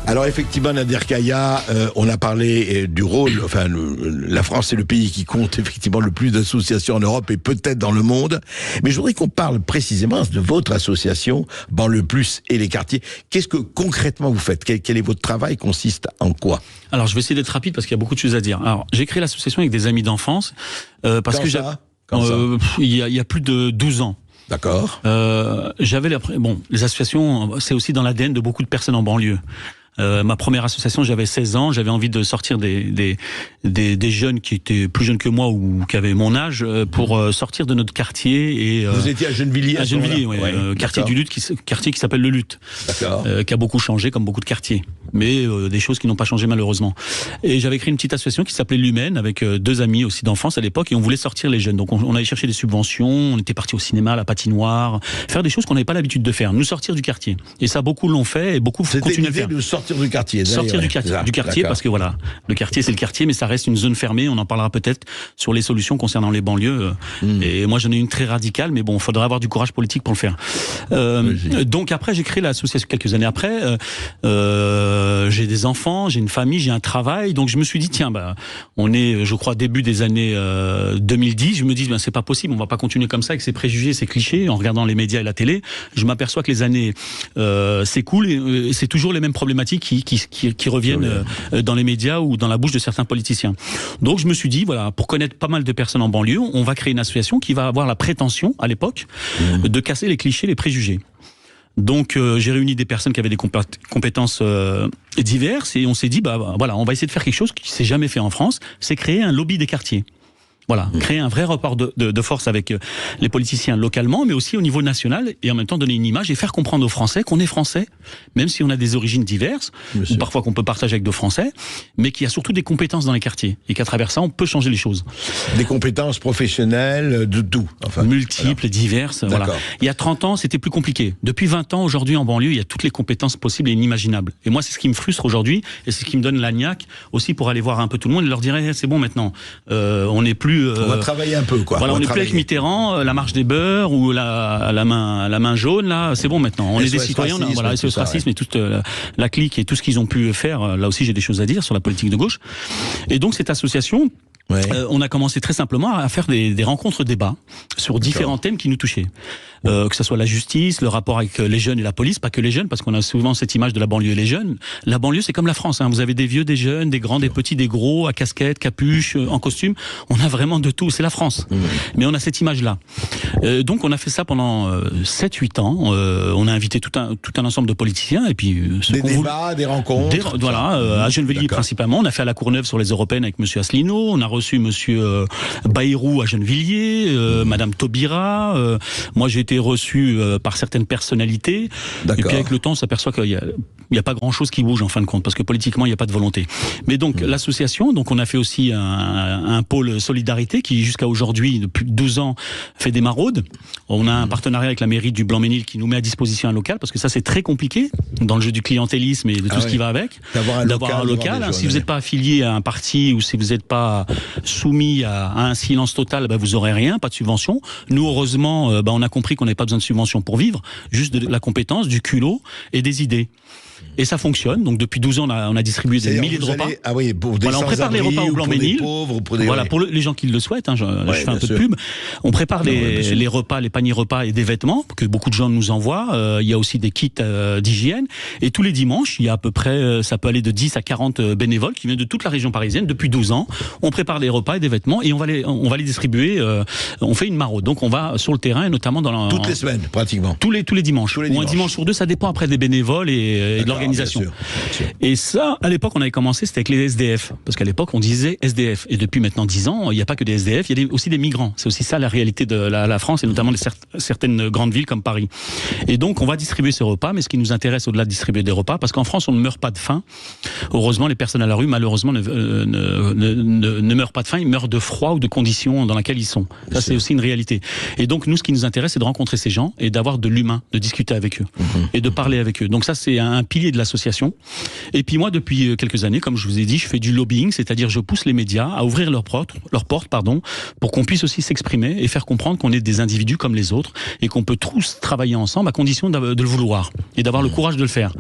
Speaker 4: Alors effectivement, Nader Kaya, on a parlé du rôle, enfin la France est le pays qui compte effectivement le plus d'associations en Europe et peut-être dans le monde, mais je voudrais qu'on parle précisément de votre association, Banlieue Plus et les quartiers. Qu'est-ce que concrètement vous faites? Quel est votre travail? Consiste en quoi?
Speaker 15: Alors je vais essayer d'être rapide parce qu'il y a beaucoup de choses à dire. Alors j'ai créé l'association avec des amis d'enfance, parce que il y a plus de 12 ans.
Speaker 4: D'accord.
Speaker 15: Les associations, c'est aussi dans l'ADN de beaucoup de personnes en banlieue. Ma première association, j'avais 16 ans, j'avais envie de sortir des jeunes qui étaient plus jeunes que moi ou qui avaient mon âge pour sortir de notre quartier. Et,
Speaker 4: vous étiez à Gennevilliers?
Speaker 15: À Gennevilliers, quartier du Lutte, quartier qui s'appelle le Lutte, qui a beaucoup changé comme beaucoup de quartiers. mais des choses qui n'ont pas changé malheureusement. Et j'avais créé une petite association qui s'appelait Lumen, avec 2 amis aussi d'enfance à l'époque, et on voulait sortir les jeunes. Donc on allait chercher des subventions, on était parti au cinéma, à la patinoire, faire des choses qu'on n'avait pas l'habitude de faire, nous sortir du quartier. Et ça, beaucoup l'ont fait et beaucoup continuent à le faire.
Speaker 4: C'était l'idée de sortir du quartier.
Speaker 15: Sortir du quartier, parce que voilà, le quartier c'est le quartier, mais ça reste une zone fermée. On en parlera peut-être sur les solutions concernant les banlieues. Et moi j'en ai une très radicale, mais bon, il faudra avoir du courage politique pour le faire. Donc après, j'ai créé l'association quelques années après. J'ai des enfants, j'ai une famille, j'ai un travail, donc je me suis dit tiens, on est, je crois, début des années 2010. Je me dis c'est pas possible, on va pas continuer comme ça avec ces préjugés, ces clichés. En regardant les médias et la télé, je m'aperçois que les années s'écoulent et c'est toujours les mêmes problématiques qui reviennent dans les médias ou dans la bouche de certains politiciens. Donc je me suis dit voilà, pour connaître pas mal de personnes en banlieue, on va créer une association qui va avoir la prétention à l'époque de casser les clichés, les préjugés. Donc j'ai réuni des personnes qui avaient des compétences diverses et on s'est dit voilà, on va essayer de faire quelque chose qui s'est jamais fait en France, c'est créer un lobby des quartiers. Voilà, créer un vrai rapport de force avec les politiciens localement, mais aussi au niveau national, et en même temps donner une image et faire comprendre aux Français qu'on est Français, même si on a des origines diverses, ou parfois qu'on peut partager avec d'autres Français, mais qu'il y a surtout des compétences dans les quartiers, et qu'à travers ça, on peut changer les choses.
Speaker 4: Des compétences professionnelles, de tout. Enfin,
Speaker 15: multiples, diverses. Voilà. Il y a 30 ans, c'était plus compliqué. Depuis 20 ans, aujourd'hui, en banlieue, il y a toutes les compétences possibles et inimaginables. Et moi, c'est ce qui me frustre aujourd'hui, et c'est ce qui me donne la niaque, aussi pour aller voir un peu tout le monde et leur dire c'est bon maintenant, on n'est plus...
Speaker 4: on va travailler un peu, quoi.
Speaker 15: Voilà, on n'est plus avec Mitterrand, la marche des beurs ou la main jaune, là, c'est bon maintenant. On est des citoyens, voilà, SOS racisme et toute la clique et tout ce qu'ils ont pu faire. Là aussi, j'ai des choses à dire sur la politique de gauche. Et donc, cette association, on a commencé très simplement à faire des rencontres débats sur différents thèmes qui nous touchaient. Que ce soit la justice, le rapport avec les jeunes et la police, pas que les jeunes, parce qu'on a souvent cette image de la banlieue et les jeunes. La banlieue, c'est comme la France, hein. Vous avez des vieux, des jeunes, des grands, des petits, des gros, à casquette, capuche, en costume. On a vraiment de tout, c'est la France. Mais on a cette image-là. Donc on a fait ça pendant 7-8 ans. On a invité tout un ensemble de politiciens et puis
Speaker 4: des débats, des rencontres.
Speaker 15: Voilà, à Gennevilliers principalement. On a fait à la Courneuve sur les européennes avec monsieur Asselineau. On a reçu monsieur Bayrou à Gennevilliers, madame Taubira. Moi, j'ai été reçu par certaines personnalités. Et puis avec le temps, on s'aperçoit qu'il n'y a pas grand-chose qui bouge en fin de compte, parce que politiquement, il n'y a pas de volonté. Mais donc l'association, donc on a fait aussi un pôle solidarité qui jusqu'à aujourd'hui, depuis 12 ans, fait des maraudes. On a un partenariat avec la mairie du Blanc-Ménil qui nous met à disposition un local, parce que ça c'est très compliqué dans le jeu du clientélisme et de tout ce qui va avec. D'avoir un local. Si vous n'êtes pas affilié à un parti ou si vous n'êtes pas soumis à un silence total, vous aurez rien, pas de subvention. Nous, heureusement, on a compris qu'on n'avait pas besoin de subvention pour vivre, juste de la compétence, du culot et des idées. Et ça fonctionne. Donc depuis 12 ans, on a distribué des milliers de repas. On prépare les repas au Blanc-Ménil. Pour les gens qui le souhaitent, je fais un peu de pub. On prépare les repas, les paniers repas et des vêtements que beaucoup de gens nous envoient. Il y a aussi des kits d'hygiène. Et tous les dimanches, il y a à peu près, ça peut aller de 10 à 40 bénévoles qui viennent de toute la région parisienne depuis 12 ans. On prépare des repas et des vêtements et on va les distribuer. On fait une maraude. Donc on va sur le terrain et notamment toutes
Speaker 4: les semaines, pratiquement.
Speaker 15: Tous les dimanches. Ou un dimanche sur deux, ça dépend après des bénévoles et de l'organisation. Bien sûr. Et ça, à l'époque, on avait commencé, c'était avec les SDF. Parce qu'à l'époque, on disait SDF. Et depuis maintenant 10 ans, il n'y a pas que des SDF, il y a aussi des migrants. C'est aussi ça la réalité de la France et notamment de certaines grandes villes comme Paris. Et donc, on va distribuer ces repas, mais ce qui nous intéresse au-delà de distribuer des repas, parce qu'en France, on ne meurt pas de faim. Heureusement, les personnes à la rue, malheureusement, ne meurent pas de faim, ils meurent de froid ou de conditions dans lesquelles ils sont. Ça, c'est aussi une réalité. Et donc, nous, ce qui nous intéresse, c'est de rencontrer ces gens et d'avoir de l'humain, de discuter avec eux et de parler avec eux. Donc ça, c'est un pilier de l'association. Et puis moi, depuis quelques années, comme je vous ai dit, je fais du lobbying, c'est-à-dire je pousse les médias à ouvrir leurs portes, pour qu'on puisse aussi s'exprimer et faire comprendre qu'on est des individus comme les autres et qu'on peut tous travailler ensemble à condition de le vouloir et d'avoir le courage de le faire.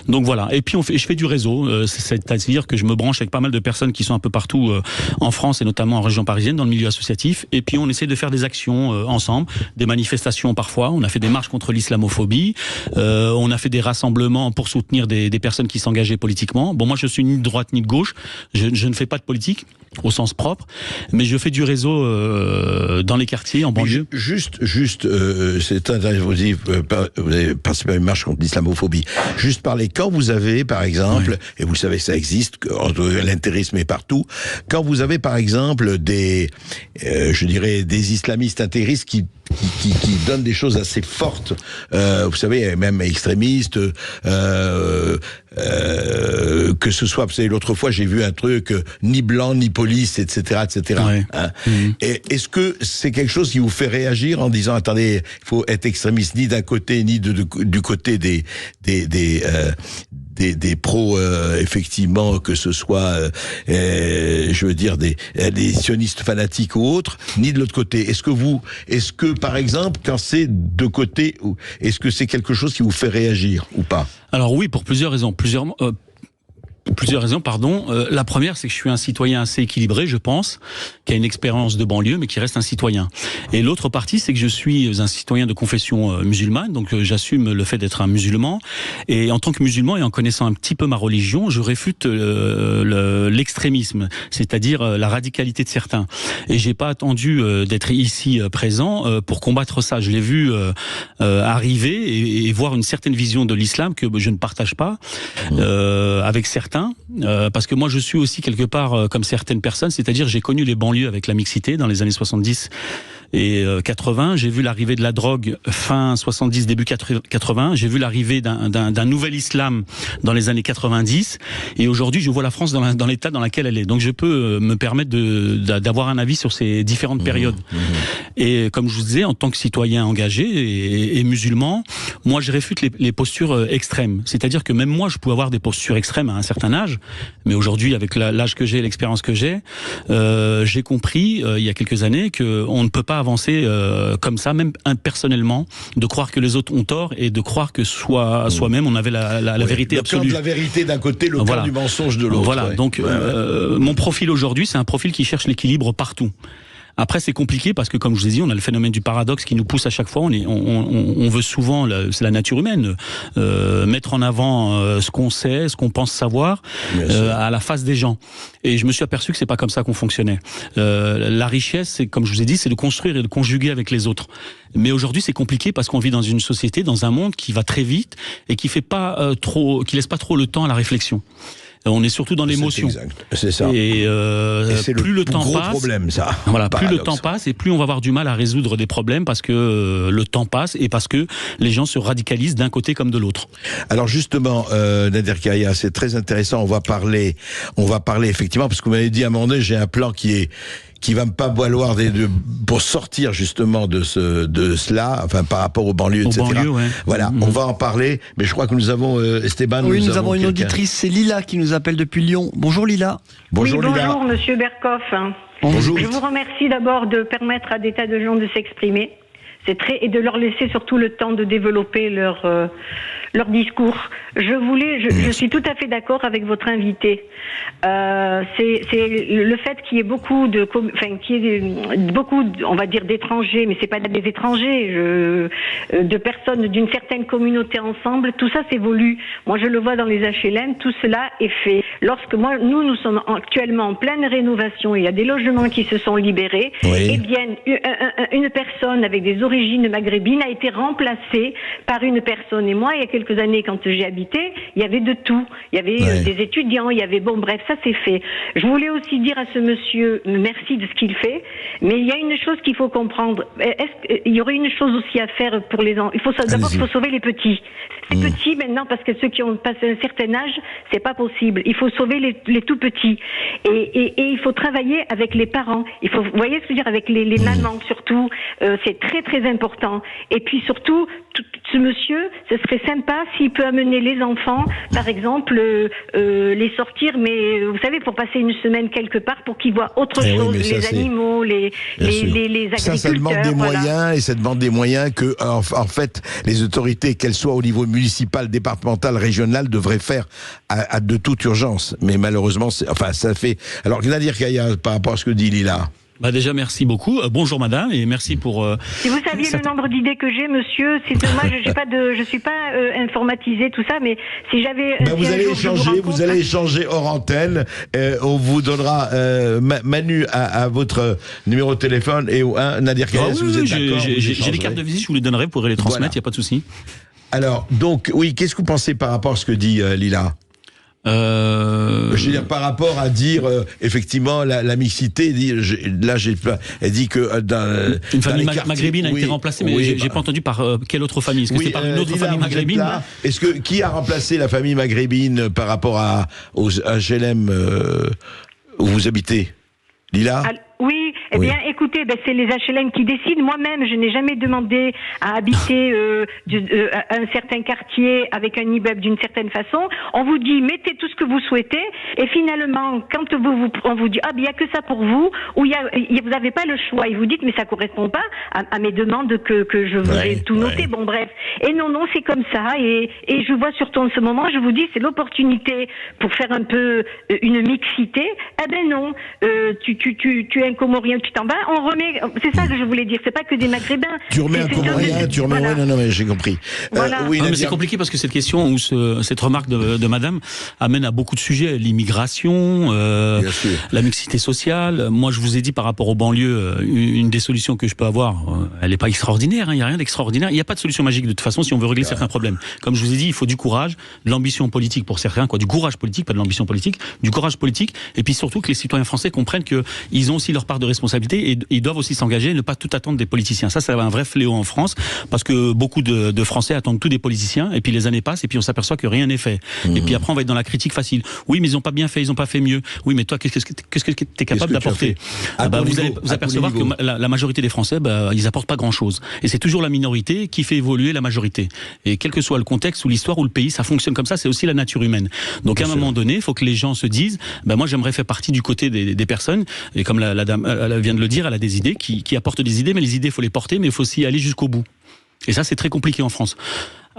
Speaker 15: Donc voilà. Et puis je fais du réseau, c'est-à-dire que je me branche avec pas mal de personnes qui sont un peu partout en France et notamment en région parisienne dans le milieu associatif. Et puis on essaie de faire des actions ensemble, des manifestations parfois. On a fait des marches contre l'islamophobie. On a fait des rassemblements pour soutenir des personnes qui s'engageaient politiquement. Bon, moi, je suis ni de droite ni de gauche. Je ne fais pas de politique au sens propre, mais je fais du réseau dans les quartiers, en banlieue.
Speaker 4: Juste, c'est intéressant, vous avez participé à une marche contre l'islamophobie. Juste parler, quand vous avez, par exemple, et vous savez que ça existe, l'intérisme est partout, quand vous avez, par exemple, des islamistes intégristes qui qui donnent des choses assez fortes. Vous savez, même extrémistes, que ce soit, vous savez, l'autre fois j'ai vu un truc, ni blanc, ni police, etc., etc.
Speaker 15: Ouais.
Speaker 4: Hein. Et est-ce que c'est quelque chose qui vous fait réagir en disant, attendez, il faut être extrémiste ni d'un côté, ni du côté des pros, effectivement, que ce soit, je veux dire, des sionistes fanatiques ou autres, ni de l'autre côté. Est-ce que, par exemple, quand c'est de côté, est-ce que c'est quelque chose qui vous fait réagir ou pas?
Speaker 15: Alors oui, pour plusieurs raisons. Plusieurs raisons, pardon. La première, c'est que je suis un citoyen assez équilibré, je pense, qui a une expérience de banlieue, mais qui reste un citoyen. Et l'autre partie, c'est que je suis un citoyen de confession musulmane, donc j'assume le fait d'être un musulman. Et en tant que musulman, et en connaissant un petit peu ma religion, je réfute l'extrémisme, c'est-à-dire la radicalité de certains. Et j'ai pas attendu d'être ici présent pour combattre ça. Je l'ai vu arriver et voir une certaine vision de l'islam que je ne partage pas avec certains. Parce que moi je suis aussi quelque part comme certaines personnes, c'est-à-dire j'ai connu les banlieues avec la mixité dans les années 70 et 80, j'ai vu l'arrivée de la drogue fin 70, début 80, j'ai vu l'arrivée d'un nouvel islam dans les années 90, et aujourd'hui je vois la France dans l'état dans lequel elle est. Donc je peux me permettre d'avoir un avis sur ces différentes périodes. Et comme je vous disais, en tant que citoyen engagé et musulman, moi je réfute les postures extrêmes. C'est-à-dire que même moi je peux avoir des postures extrêmes à un certain âge, mais aujourd'hui avec l'âge que j'ai, l'expérience que j'ai compris il y a quelques années qu'on ne peut pas avancer comme ça, même personnellement, de croire que les autres ont tort et de croire que soi-même on avait la vérité absolue.
Speaker 4: Le camp de la vérité d'un côté, le camp du mensonge de l'autre.
Speaker 15: Voilà, donc mon profil aujourd'hui, c'est un profil qui cherche l'équilibre partout. Après, c'est compliqué parce que, comme je vous ai dit, on a le phénomène du paradoxe qui nous pousse à chaque fois. On veut souvent, c'est la nature humaine, mettre en avant ce qu'on sait, ce qu'on pense savoir, à la face des gens. Et je me suis aperçu que c'est pas comme ça qu'on fonctionnait. La richesse, c'est, comme je vous ai dit, c'est de construire et de conjuguer avec les autres. Mais aujourd'hui, c'est compliqué parce qu'on vit dans une société, dans un monde qui va très vite et qui fait pas qui laisse pas trop le temps à la réflexion. On est surtout dans l'émotion.
Speaker 4: C'est ça.
Speaker 15: Et
Speaker 4: c'est
Speaker 15: plus le temps
Speaker 4: gros
Speaker 15: passe,
Speaker 4: problème, ça.
Speaker 15: Voilà, plus le temps passe et plus on va avoir du mal à résoudre des problèmes parce que le temps passe et parce que les gens se radicalisent d'un côté comme de l'autre.
Speaker 4: Alors justement, Nader Kaya, c'est très intéressant. On va parler effectivement parce que vous m'avez dit à un moment donné, j'ai un plan qui va me pas valoir pour sortir justement de cela, enfin par rapport aux banlieues, etc. Voilà, on va en parler, mais je crois que nous avons Esteban.
Speaker 8: Oui, nous avons une auditrice, c'est Lila qui nous appelle depuis Lyon. Bonjour Lila.
Speaker 4: Bonjour Lila.
Speaker 16: Bonjour Monsieur Berkoff.
Speaker 4: Bonjour.
Speaker 16: Je vous remercie d'abord de permettre à des tas de gens de s'exprimer. Et de leur laisser surtout le temps de développer leur discours. Je suis tout à fait d'accord avec votre invité. C'est le fait qu'il y ait beaucoup on va dire d'étrangers, mais c'est pas des étrangers, de personnes d'une certaine communauté ensemble. Tout ça s'évolue. Moi, je le vois dans les HLM. Tout cela est fait. Nous sommes actuellement en pleine rénovation. Il y a des logements qui se sont libérés.
Speaker 4: Oui.
Speaker 16: Eh bien, une personne avec des origines maghrébines a été remplacée par une personne. Et moi, il y a quelques années, quand j'ai habité, il y avait de tout. Il y avait des étudiants, il y avait bref, ça c'est fait. Je voulais aussi dire à ce monsieur merci de ce qu'il fait, mais il y a une chose qu'il faut comprendre. Il y aurait une chose aussi à faire pour les enfants. D'abord, il faut sauver les petits. Les petits maintenant, parce que ceux qui ont passé un certain âge, c'est pas possible. Il faut sauver les tout petits. Et il faut travailler avec les parents. Vous voyez ce que je veux dire, avec les mamans surtout. C'est très très important. Et puis surtout, ce monsieur, ce serait sympa s'il peut amener les enfants, par exemple, les sortir, mais vous savez, pour passer une semaine quelque part, pour qu'ils voient autre chose, les animaux, les agriculteurs.
Speaker 4: Ça demande des moyens, et ça demande des moyens que, en fait, les autorités, qu'elles soient au niveau municipal, départemental, régional, devraient faire de toute urgence. Mais malheureusement, ça fait. Alors, Nader Kaya, par rapport à ce que dit Lila.
Speaker 15: Déjà, merci beaucoup. Bonjour madame, et merci pour...
Speaker 16: Si vous saviez le nombre d'idées que j'ai, monsieur, c'est dommage, je suis pas informatisé, tout ça, mais si j'avais...
Speaker 4: vous allez échanger hors antenne, on vous donnera Manu à votre numéro de téléphone et Nader Kaya, si vous êtes d'accord.
Speaker 15: J'ai des cartes de visite, je vous les donnerai, vous pourrez les transmettre, il n'y a pas de souci.
Speaker 4: Alors, donc, oui, qu'est-ce que vous pensez par rapport à ce que dit Lila ? Je veux dire, par rapport à dire, effectivement, la mixité, elle dit que
Speaker 15: une famille maghrébine a été remplacée, mais j'ai pas entendu par quelle autre famille. Est-ce que c'est par une autre famille maghrébine?
Speaker 4: Est-ce que qui a remplacé la famille maghrébine par rapport aux HLM où vous habitez, Lila?
Speaker 16: Oui, eh bien, écoutez, c'est les HLM qui décident. Moi-même, je n'ai jamais demandé à habiter un certain quartier avec un immeuble d'une certaine façon. On vous dit, mettez tout ce que vous souhaitez, et finalement, quand on vous dit, il y a que ça pour vous, ou vous n'avez pas le choix, et vous dites, mais ça correspond pas à mes demandes que je vous ai tout noté. Bon, bref. Et non, c'est comme ça, et je vois surtout en ce moment, je vous dis, c'est l'opportunité pour faire un peu une mixité. Eh ben non, tu es un Comorien, tu t'en vas, on remet, c'est ça que je voulais dire, c'est pas que des Maghrébins.
Speaker 4: Tu remets un Comorien, non, mais j'ai compris.
Speaker 16: Voilà.
Speaker 15: Oui, mais c'est compliqué parce que cette question ou cette remarque de madame amène à beaucoup de sujets, l'immigration, la mixité sociale. Moi, je vous ai dit par rapport aux banlieues, une des solutions que je peux avoir, elle n'est pas extraordinaire, il n'y a rien d'extraordinaire, il n'y a pas de solution magique de toute façon si on veut régler certains problèmes. Comme je vous ai dit, il faut du courage, de l'ambition politique pour certains, du courage politique, pas de l'ambition politique, du courage politique, et puis surtout que les citoyens français comprennent qu'ils ont aussi leur part de responsabilité et ils doivent aussi s'engager et ne pas tout attendre des politiciens. Ça, c'est un vrai fléau en France parce que beaucoup de Français attendent tout des politiciens et puis les années passent et puis on s'aperçoit que rien n'est fait. Et puis après, on va être dans la critique facile. Oui, mais ils n'ont pas bien fait, ils n'ont pas fait mieux. Oui, mais toi, qu'est-ce que tu es capable d'apporter? Vous allez vous apercevoir que la majorité des Français, ils apportent pas grand-chose. Et c'est toujours la minorité qui fait évoluer la majorité. Et quel que soit le contexte ou l'histoire ou le pays, ça fonctionne comme ça, c'est aussi la nature humaine. Donc à un moment donné, il faut que les gens se disent, moi j'aimerais faire partie du côté des personnes, et comme la dame elle vient de le dire, elle a des idées qui apportent des idées, mais les idées, il faut les porter, mais il faut aussi aller jusqu'au bout. Et ça, c'est très compliqué en France.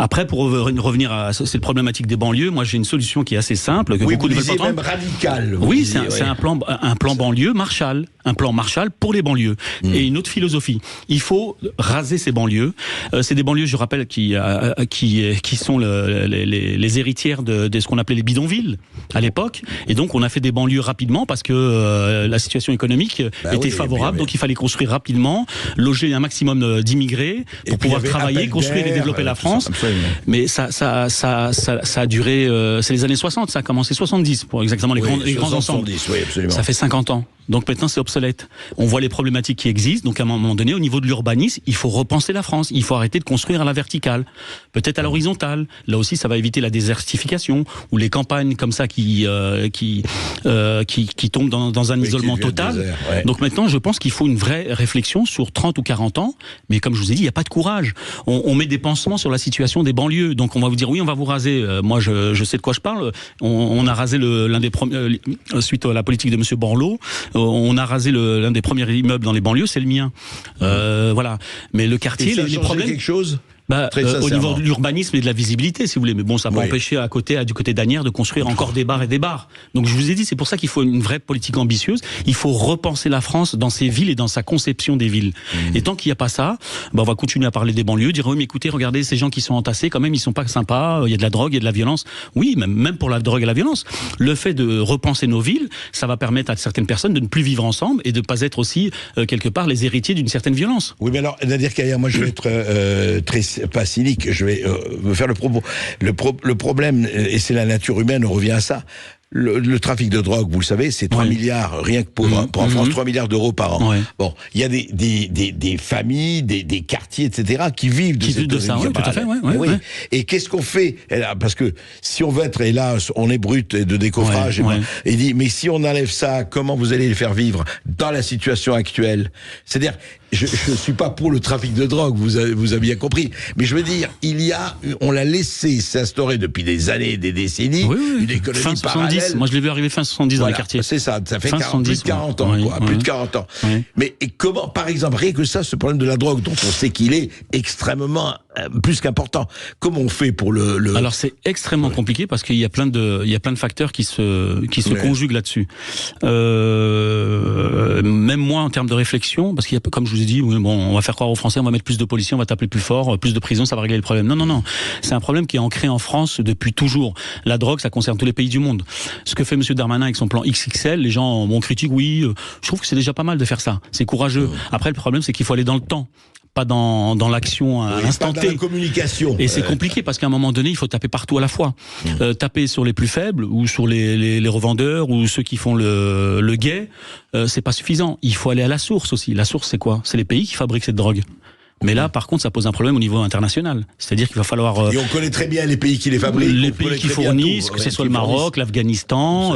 Speaker 15: Après, pour revenir à cette problématique des banlieues, moi j'ai une solution qui est assez simple, que beaucoup ne veulent pas entendre.
Speaker 4: Même radical.
Speaker 15: Oui, c'est un plan banlieue Marshall, un plan Marshall pour les banlieues. Et une autre philosophie. Il faut raser ces banlieues. C'est des banlieues, je rappelle, qui sont les héritières de ce qu'on appelait les bidonvilles à l'époque. Et donc on a fait des banlieues rapidement parce que la situation économique était favorable. Donc il fallait construire rapidement, loger un maximum d'immigrés pour pouvoir travailler, construire et développer la France. Absolument. Mais ça a duré, c'est les années 60, ça a commencé 70 pour exactement les grands ensembles. Ça fait 50 ans. Donc maintenant c'est obsolète. On voit les problématiques qui existent. Donc à un moment donné, au niveau de l'urbanisme, il faut repenser la France. Il faut arrêter de construire à la verticale, peut-être à l'horizontale. Là aussi, ça va éviter la désertification ou les campagnes comme ça qui tombent dans un isolement total. Donc maintenant, je pense qu'il faut une vraie réflexion sur 30 ou 40 ans. Mais comme je vous ai dit, il n'y a pas de courage. On met des pansements sur la situation des banlieues. Donc on va vous dire oui, on va vous raser. Moi, je sais de quoi je parle. On a rasé l'un des premiers suite à la politique de Monsieur Borloo. On a rasé l'un des premiers immeubles dans les banlieues, c'est le mien. Voilà. Mais le quartier, les problèmes.
Speaker 4: Quelque chose
Speaker 15: au niveau de l'urbanisme et de la visibilité, si vous voulez. Mais bon, ça peut empêcher du côté d'Asnières de construire encore des bars et des bars. Donc je vous ai dit, c'est pour ça qu'il faut une vraie politique ambitieuse. Il faut repenser la France dans ses villes et dans sa conception des villes. Et tant qu'il n'y a pas ça, on va continuer à parler des banlieues, dire oui, mais écoutez, regardez ces gens qui sont entassés, quand même, ils sont pas sympas. Il y a de la drogue, il y a de la violence. Oui, même pour la drogue et la violence. Le fait de repenser nos villes, ça va permettre à certaines personnes de ne plus vivre ensemble et de pas être aussi quelque part les héritiers d'une certaine violence.
Speaker 4: Oui, mais alors, Nadir Kaya, moi je vais être pas cynique, je vais me faire le propos. Le problème, et c'est la nature humaine, on revient à ça. Le trafic de drogue, vous le savez, c'est 3 milliards, rien que pour en France, 3 milliards d'euros par an. Bon, il y a des familles, des quartiers, etc., qui vivent de ça, tout à fait, Et qu'est-ce qu'on fait? Parce que si on veut être, et là, on est brut de décoffrage, et dit, mais si on enlève ça, comment vous allez les faire vivre dans la situation actuelle? C'est-à-dire, je suis pas pour le trafic de drogue, vous avez bien compris. Mais je veux dire, on l'a laissé s'instaurer depuis des années, des décennies, une économie parallèle.
Speaker 15: Moi, je l'ai vu arriver fin 70 dans les quartiers.
Speaker 4: C'est ça, ça fait plus de 40 ans, plus de 40 ans. Mais comment, par exemple, rien que ça, ce problème de la drogue, dont on sait qu'il est extrêmement plus qu'important, comment on fait pour le...
Speaker 15: Alors, c'est extrêmement compliqué parce qu'il y a plein de facteurs qui se conjuguent là-dessus. Même moi, en termes de réflexion, parce qu'il y a, comme je vous ai dit, on va faire croire aux Français, on va mettre plus de policiers, on va taper plus fort, plus de prisons, ça va régler le problème. Non. C'est un problème qui est ancré en France depuis toujours. La drogue, ça concerne tous les pays du monde. Ce que fait M. Darmanin avec son plan XXL, les gens critiquent, je trouve que c'est déjà pas mal de faire ça. C'est courageux. Après, le problème, c'est qu'il faut aller dans le temps. pas dans l'action à l'instant T.
Speaker 4: Pas dans la communication.
Speaker 15: Et c'est compliqué parce qu'à un moment donné, il faut taper partout à la fois. Taper sur les plus faibles ou sur les revendeurs ou ceux qui font le guet, c'est pas suffisant. Il faut aller à la source aussi. La source, c'est quoi? C'est les pays qui fabriquent cette drogue. Mais là, par contre, ça pose un problème au niveau international. C'est-à-dire qu'il va falloir...
Speaker 4: Et on connaît très bien les pays qui les fabriquent.
Speaker 15: Les pays qui fournissent, que ce soit le Maroc, l'Afghanistan,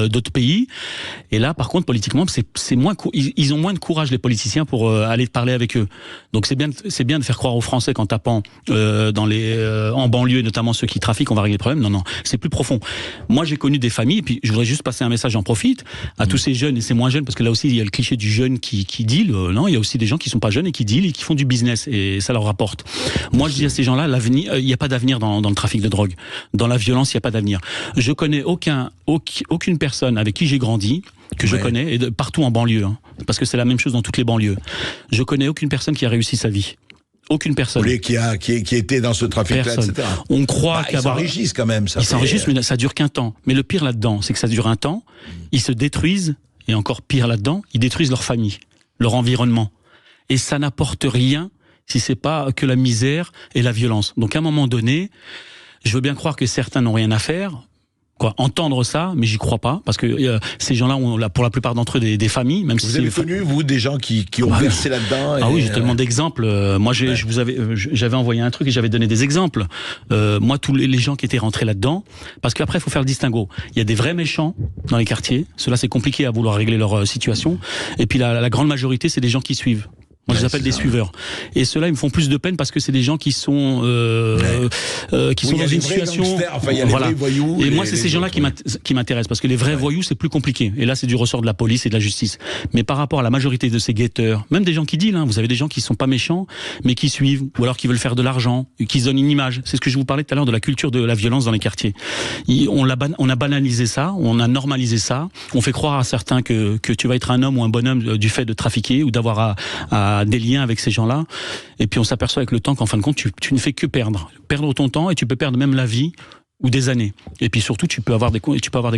Speaker 15: d'autres pays. Et là, par contre, politiquement, c'est moins... Ils ont moins de courage, les politiciens, pour aller parler avec eux. Donc c'est bien de faire croire aux Français qu'en tapant en banlieue, notamment ceux qui trafiquent, on va régler le problème. Non, c'est plus profond. Moi, j'ai connu des familles, et puis je voudrais juste passer un message, j'en profite, à tous ces jeunes, et c'est moins jeunes, parce que là aussi, il y a le cliché du jeune qui deal. Non, il y a aussi des gens qui sont pas jeunes et qui deal et qui font du business. Et ça leur rapporte. Moi, je dis à ces gens-là, l'avenir, il n'y a pas d'avenir dans le trafic de drogue. Dans la violence, il n'y a pas d'avenir. Je connais aucune personne avec qui j'ai grandi, que je connais, et partout en banlieue, parce que c'est la même chose dans toutes les banlieues. Je connais aucune personne qui a réussi sa vie. Aucune personne.
Speaker 4: Qui était dans ce trafic-là, etc.
Speaker 15: On croit
Speaker 4: ils s'enrichissent quand même.
Speaker 15: Ils s'enrichissent, mais ça dure qu'un temps. Mais le pire là-dedans, c'est que ça dure un temps, ils se détruisent, et encore pire là-dedans, ils détruisent leur famille, leur environnement. Et ça n'apporte rien si c'est pas que la misère et la violence. Donc à un moment donné, je veux bien croire que certains n'ont rien à faire, entendre ça, mais j'y crois pas, parce que ces gens-là ont, pour la plupart d'entre eux, des familles, même si
Speaker 4: vous avez connu, vous, des gens qui ont versé là-dedans.
Speaker 15: Ah oui, j'ai tellement d'exemples. Moi, j'avais envoyé un truc et j'avais donné des exemples. Moi, tous les gens qui étaient rentrés là-dedans, parce qu'après, il faut faire le distinguo. Il y a des vrais méchants dans les quartiers. Ceux-là, c'est compliqué à vouloir régler leur situation. Et puis la grande majorité, c'est des gens qui suivent. Moi, je les appelle des suiveurs. Et ceux-là, ils me font plus de peine parce que c'est des gens qui sont sont dans une situation. Voilà. Voyous, et moi, c'est ces gens-là qui m'intéressent parce que les vrais voyous, c'est plus compliqué. Et là, c'est du ressort de la police et de la justice. Mais par rapport à la majorité de ces guetteurs, même des gens qui dealent, vous avez des gens qui sont pas méchants, mais qui suivent, ou alors qui veulent faire de l'argent, qui se donnent une image. C'est ce que je vous parlais tout à l'heure de la culture de la violence dans les quartiers. On a banalisé ça, on a normalisé ça. On fait croire à certains que tu vas être un homme ou un bonhomme du fait de trafiquer ou d'avoir à des liens avec ces gens-là, et puis on s'aperçoit avec le temps qu'en fin de compte tu ne fais que perdre ton temps, et tu peux perdre même la vie ou des années, et puis surtout tu peux avoir des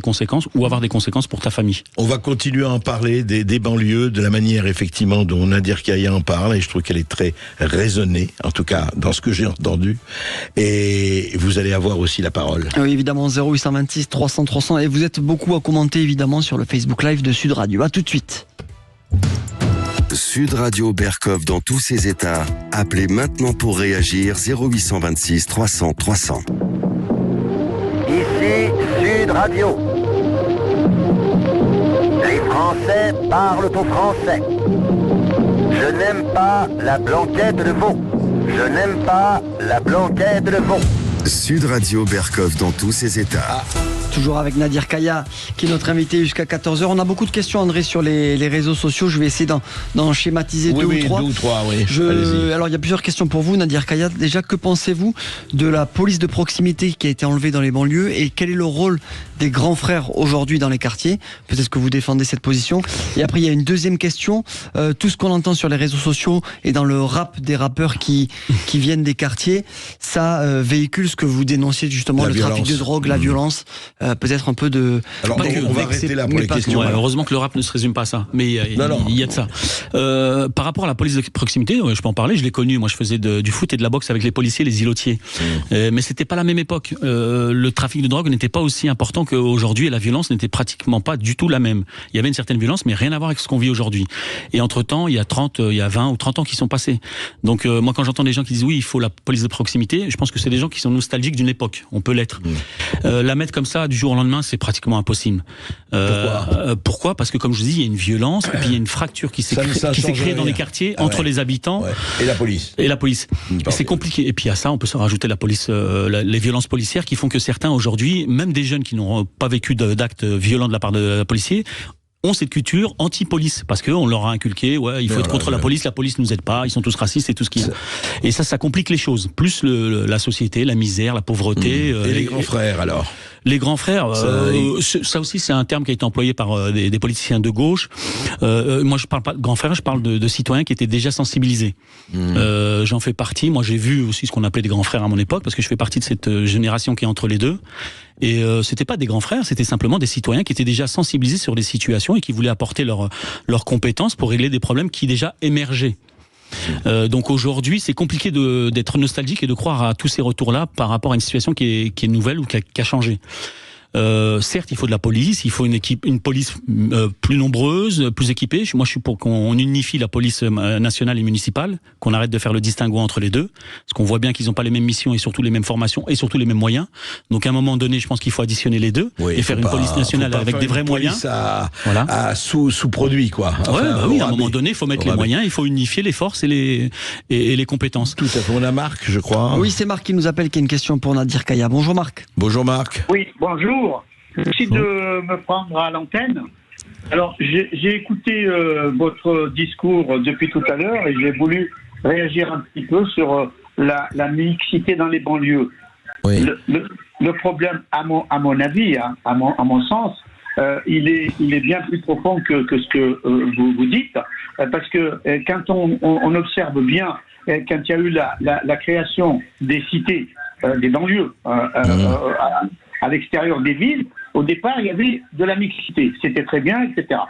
Speaker 15: conséquences ou avoir des conséquences pour ta famille.
Speaker 4: On va continuer à en parler des banlieues, de la manière effectivement dont Nadir Kaya en parle, et je trouve qu'elle est très raisonnée, en tout cas dans ce que j'ai entendu, et vous allez avoir aussi la parole.
Speaker 8: Oui, évidemment, 0826 300 300, et vous êtes beaucoup à commenter évidemment sur le Facebook Live de Sud Radio. À tout de suite.
Speaker 2: Sud Radio Berkov dans tous ses états. Appelez maintenant pour réagir 0826 300 300.
Speaker 5: Ici Sud Radio. Les Français parlent au français. Je n'aime pas la blanquette de veau. Je n'aime pas la blanquette de veau.
Speaker 2: Sud Radio Berkov dans tous ses états.
Speaker 8: Toujours avec Nadir Kaya, qui est notre invité jusqu'à 14h. On a beaucoup de questions, André, sur les réseaux sociaux. Je vais essayer d'en schématiser deux ou trois. Alors, il y a plusieurs questions pour vous, Nadir Kaya. Déjà, que pensez-vous de la police de proximité qui a été enlevée dans les banlieues, et quel est le rôle des grands frères aujourd'hui dans les quartiers? Peut-être que vous défendez cette position. Et après, il y a une deuxième question. Tout ce qu'on entend sur les réseaux sociaux et dans le rap des rappeurs qui viennent des quartiers, ça véhicule ce que vous dénonciez justement, le trafic de drogue, la violence. Peut-être un peu de...
Speaker 4: Alors, on va arrêter là pour les questions.
Speaker 15: Ouais, heureusement que le rap ne se résume pas à ça, mais il y a de ça. Par rapport à la police de proximité, je peux en parler, je l'ai connu. Moi, je faisais du foot et de la boxe avec les policiers, les îlotiers. Mais c'était pas la même époque. Le trafic de drogue n'était pas aussi important qu'aujourd'hui, et la violence n'était pratiquement pas du tout la même. Il y avait une certaine violence, mais rien à voir avec ce qu'on vit aujourd'hui. Et entre-temps, il y a 20 ou 30 ans qui sont passés. Donc, moi, quand j'entends des gens qui disent oui, il faut la police de proximité, je pense que c'est des gens qui sont nostalgiques d'une époque. On peut l'être. La mettre comme ça, du jour au lendemain, c'est pratiquement impossible. Pourquoi ? Parce que, comme je vous dis, il y a une violence, et puis il y a une fracture qui s'est créée dans les quartiers entre les habitants
Speaker 4: et la police.
Speaker 15: C'est compliqué. Et puis à ça, on peut se rajouter la police, les violences policières qui font que certains aujourd'hui, même des jeunes qui n'ont pas vécu d'actes violents de la part de policiers, ont cette culture anti-police, parce qu'on leur a inculqué, il faut être contre la police nous aide pas, ils sont tous racistes et tout ce qu'il y a. Et ça complique les choses. Plus la société, la misère, la pauvreté.
Speaker 4: Et les grands frères, alors ?
Speaker 15: Les grands frères, ça aussi c'est un terme qui a été employé par des politiciens de gauche. Moi je parle pas de grands frères, je parle de citoyens qui étaient déjà sensibilisés. J'en fais partie. Moi j'ai vu aussi ce qu'on appelait des grands frères à mon époque, parce que je fais partie de cette génération qui est entre les deux. Et c'était pas des grands frères, c'était simplement des citoyens qui étaient déjà sensibilisés sur des situations et qui voulaient apporter leurs compétences pour régler des problèmes qui déjà émergeaient. Donc aujourd'hui, c'est compliqué d'être nostalgique et de croire à tous ces retours-là par rapport à une situation qui est nouvelle ou qui a changé. Certes, il faut de la police, il faut une police plus nombreuse, plus équipée. Moi, je suis pour qu'on unifie la police nationale et municipale, qu'on arrête de faire le distinguo entre les deux, parce qu'on voit bien qu'ils n'ont pas les mêmes missions et surtout les mêmes formations et surtout les mêmes moyens. Donc, à un moment donné, je pense qu'il faut additionner les deux et faire une police nationale avec des vrais moyens.
Speaker 4: À sous-produit, quoi.
Speaker 15: Enfin, oui, à un moment donné, il faut mettre les moyens, il faut unifier les forces et les compétences.
Speaker 4: Tout à fait. On a Marc, je crois.
Speaker 8: Oui, c'est Marc qui nous appelle, qui a une question pour Nadir Kaya. Bonjour Marc.
Speaker 4: Bonjour Marc.
Speaker 17: Oui, bonjour. Merci de me prendre à l'antenne. Alors, j'ai écouté votre discours depuis tout à l'heure et j'ai voulu réagir un petit peu sur la mixité dans les banlieues. Oui. Le problème, à mon avis, hein, à mon sens, il est bien plus profond que ce que vous dites, parce que quand on observe bien, quand il y a eu la création des cités, des banlieues, à l'extérieur des villes, au départ, il y avait de la mixité. C'était très bien, etc.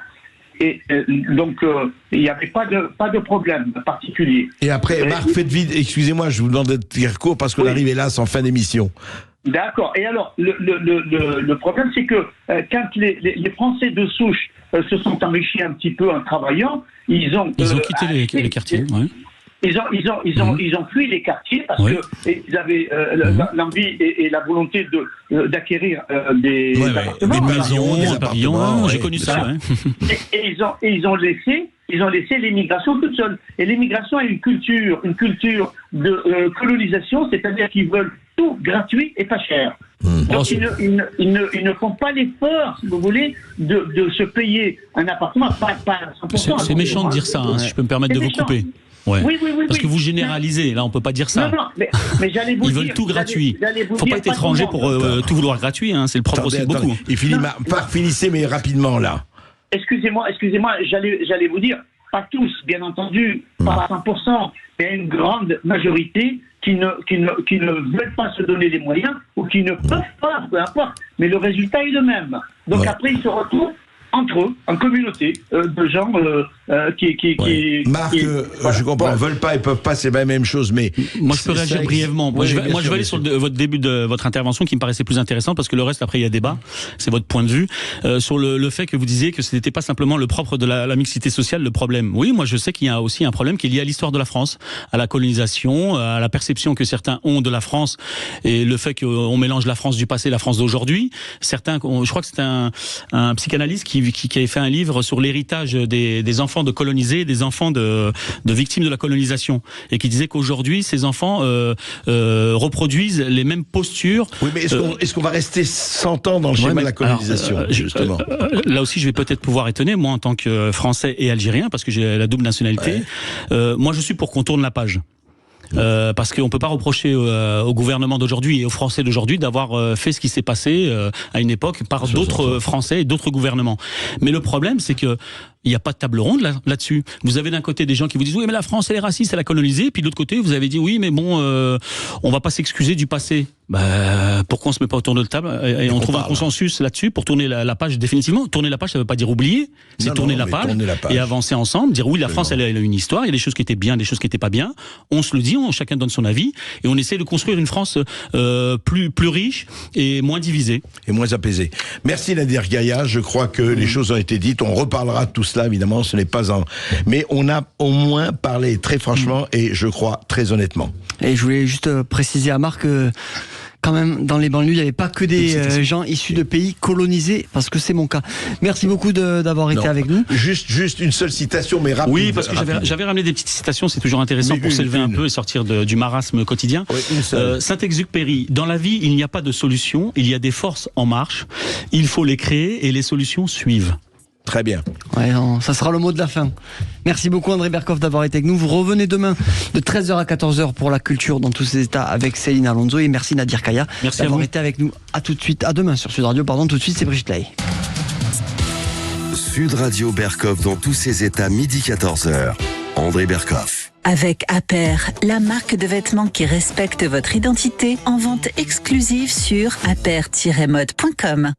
Speaker 17: Et donc, il n'y avait pas de problème particulier.
Speaker 4: Et après, Marc, faites vite. Excusez-moi, je vous demande d'être court parce qu'on arrive hélas en fin d'émission.
Speaker 17: D'accord. Et alors, le problème, c'est que quand les Français de souche se sont enrichis un petit peu en travaillant, ils ont
Speaker 15: quitté les quartiers. Ouais.
Speaker 17: Ils ont fui les quartiers parce qu'ils avaient l'envie et la volonté d'acquérir des appartements.
Speaker 15: Des maisons, des pavillons, j'ai connu ça. Hein.
Speaker 17: Et ils ont laissé l'immigration toute seule. Et l'immigration a une culture de colonisation, c'est-à-dire qu'ils veulent tout gratuit et pas cher. Donc ils ne font pas l'effort, si vous voulez, de se payer un appartement, pas à 100%.
Speaker 15: C'est méchant de dire ça, hein, si je peux me permettre de vous couper. Ouais.
Speaker 17: Oui,
Speaker 15: parce que vous généralisez, là on peut pas dire ça.
Speaker 17: Non, mais j'allais vous
Speaker 15: Ils veulent tout gratuit. Faut pas être étranger pour tout vouloir gratuit, hein, c'est le propre aussi de beaucoup.
Speaker 4: Et finissez mais rapidement là.
Speaker 17: Excusez-moi, j'allais vous dire, pas tous, bien entendu, pas à 100%, mais une grande majorité qui ne veulent pas se donner les moyens ou qui ne peuvent pas, peu importe, mais le résultat est le même. Donc après ils se retrouvent entre eux, en communauté de gens qui...
Speaker 4: Marc, je comprends, ils veulent pas, ils peuvent pas, c'est la même chose, mais...
Speaker 15: Moi, je peux réagir brièvement. Moi, je vais aller sur votre début de votre intervention qui me paraissait plus intéressant parce que le reste, après, il y a débat. C'est votre point de vue. Sur le fait que vous disiez que ce n'était pas simplement le propre de la mixité sociale, le problème. Oui, moi, je sais qu'il y a aussi un problème qui est lié à l'histoire de la France, à la colonisation, à la perception que certains ont de la France et le fait qu'on mélange la France du passé et la France d'aujourd'hui. Certains, je crois que c'était un psychanalyste qui avait fait un livre sur l'héritage des enfants de colonisés, des enfants de victimes de la colonisation, et qui disait qu'aujourd'hui ces enfants reproduisent les mêmes postures.
Speaker 4: Oui, mais est-ce qu'on va rester 100 ans dans le schéma de la colonisation, justement
Speaker 15: là aussi, je vais peut-être pouvoir étonner, moi en tant que Français et Algérien, parce que j'ai la double nationalité. Moi, je suis pour qu'on tourne la page. Parce qu'on peut pas reprocher au gouvernement d'aujourd'hui et aux Français d'aujourd'hui d'avoir fait ce qui s'est passé à une époque par d'autres Français et d'autres gouvernements. Mais le problème, c'est que il n'y a pas de table ronde là-dessus. Vous avez d'un côté des gens qui vous disent oui mais la France elle est raciste, elle a colonisé, puis de l'autre côté vous avez dit oui mais bon on va pas s'excuser du passé. Pourquoi on se met pas autour de la table et on trouve un consensus là-dessus pour tourner la page définitivement. Tourner la page, ça veut pas dire oublier, c'est tourner la page et avancer ensemble, dire oui la France elle a une histoire, il y a des choses qui étaient bien, des choses qui étaient pas bien. On se le dit, chacun donne son avis et on essaie de construire une France plus riche et moins divisée
Speaker 4: et moins apaisée. Merci Nadir Kaya, je crois que les choses ont été dites. On reparlera de tout cela évidemment, ce n'est pas mais on a au moins parlé très franchement et je crois très honnêtement.
Speaker 8: Et je voulais juste préciser à Marc quand même, dans les banlieues, il n'y avait pas que des gens issus de pays colonisés, parce que c'est mon cas. Merci beaucoup d'avoir été avec nous.
Speaker 4: Juste une seule citation, mais rapide.
Speaker 15: Oui, parce que j'avais ramené des petites citations, c'est toujours intéressant pour s'élever un peu et sortir du marasme quotidien. Saint-Exupéry, dans la vie, il n'y a pas de solution, il y a des forces en marche, il faut les créer et les solutions suivent.
Speaker 4: Très bien.
Speaker 8: Ouais, ça sera le mot de la fin. Merci beaucoup André Berkoff d'avoir été avec nous. Vous revenez demain de 13h à 14h pour la culture dans tous ses états avec Céline Alonso et merci Nadir Kaya d'avoir été avec nous. À demain sur Sud Radio. Tout de suite c'est Brigitte Lay.
Speaker 2: Sud Radio Berkoff dans tous ses états, midi 14h. André Berkoff.
Speaker 1: Avec Aper, la marque de vêtements qui respecte votre identité en vente exclusive sur aper-mode.com.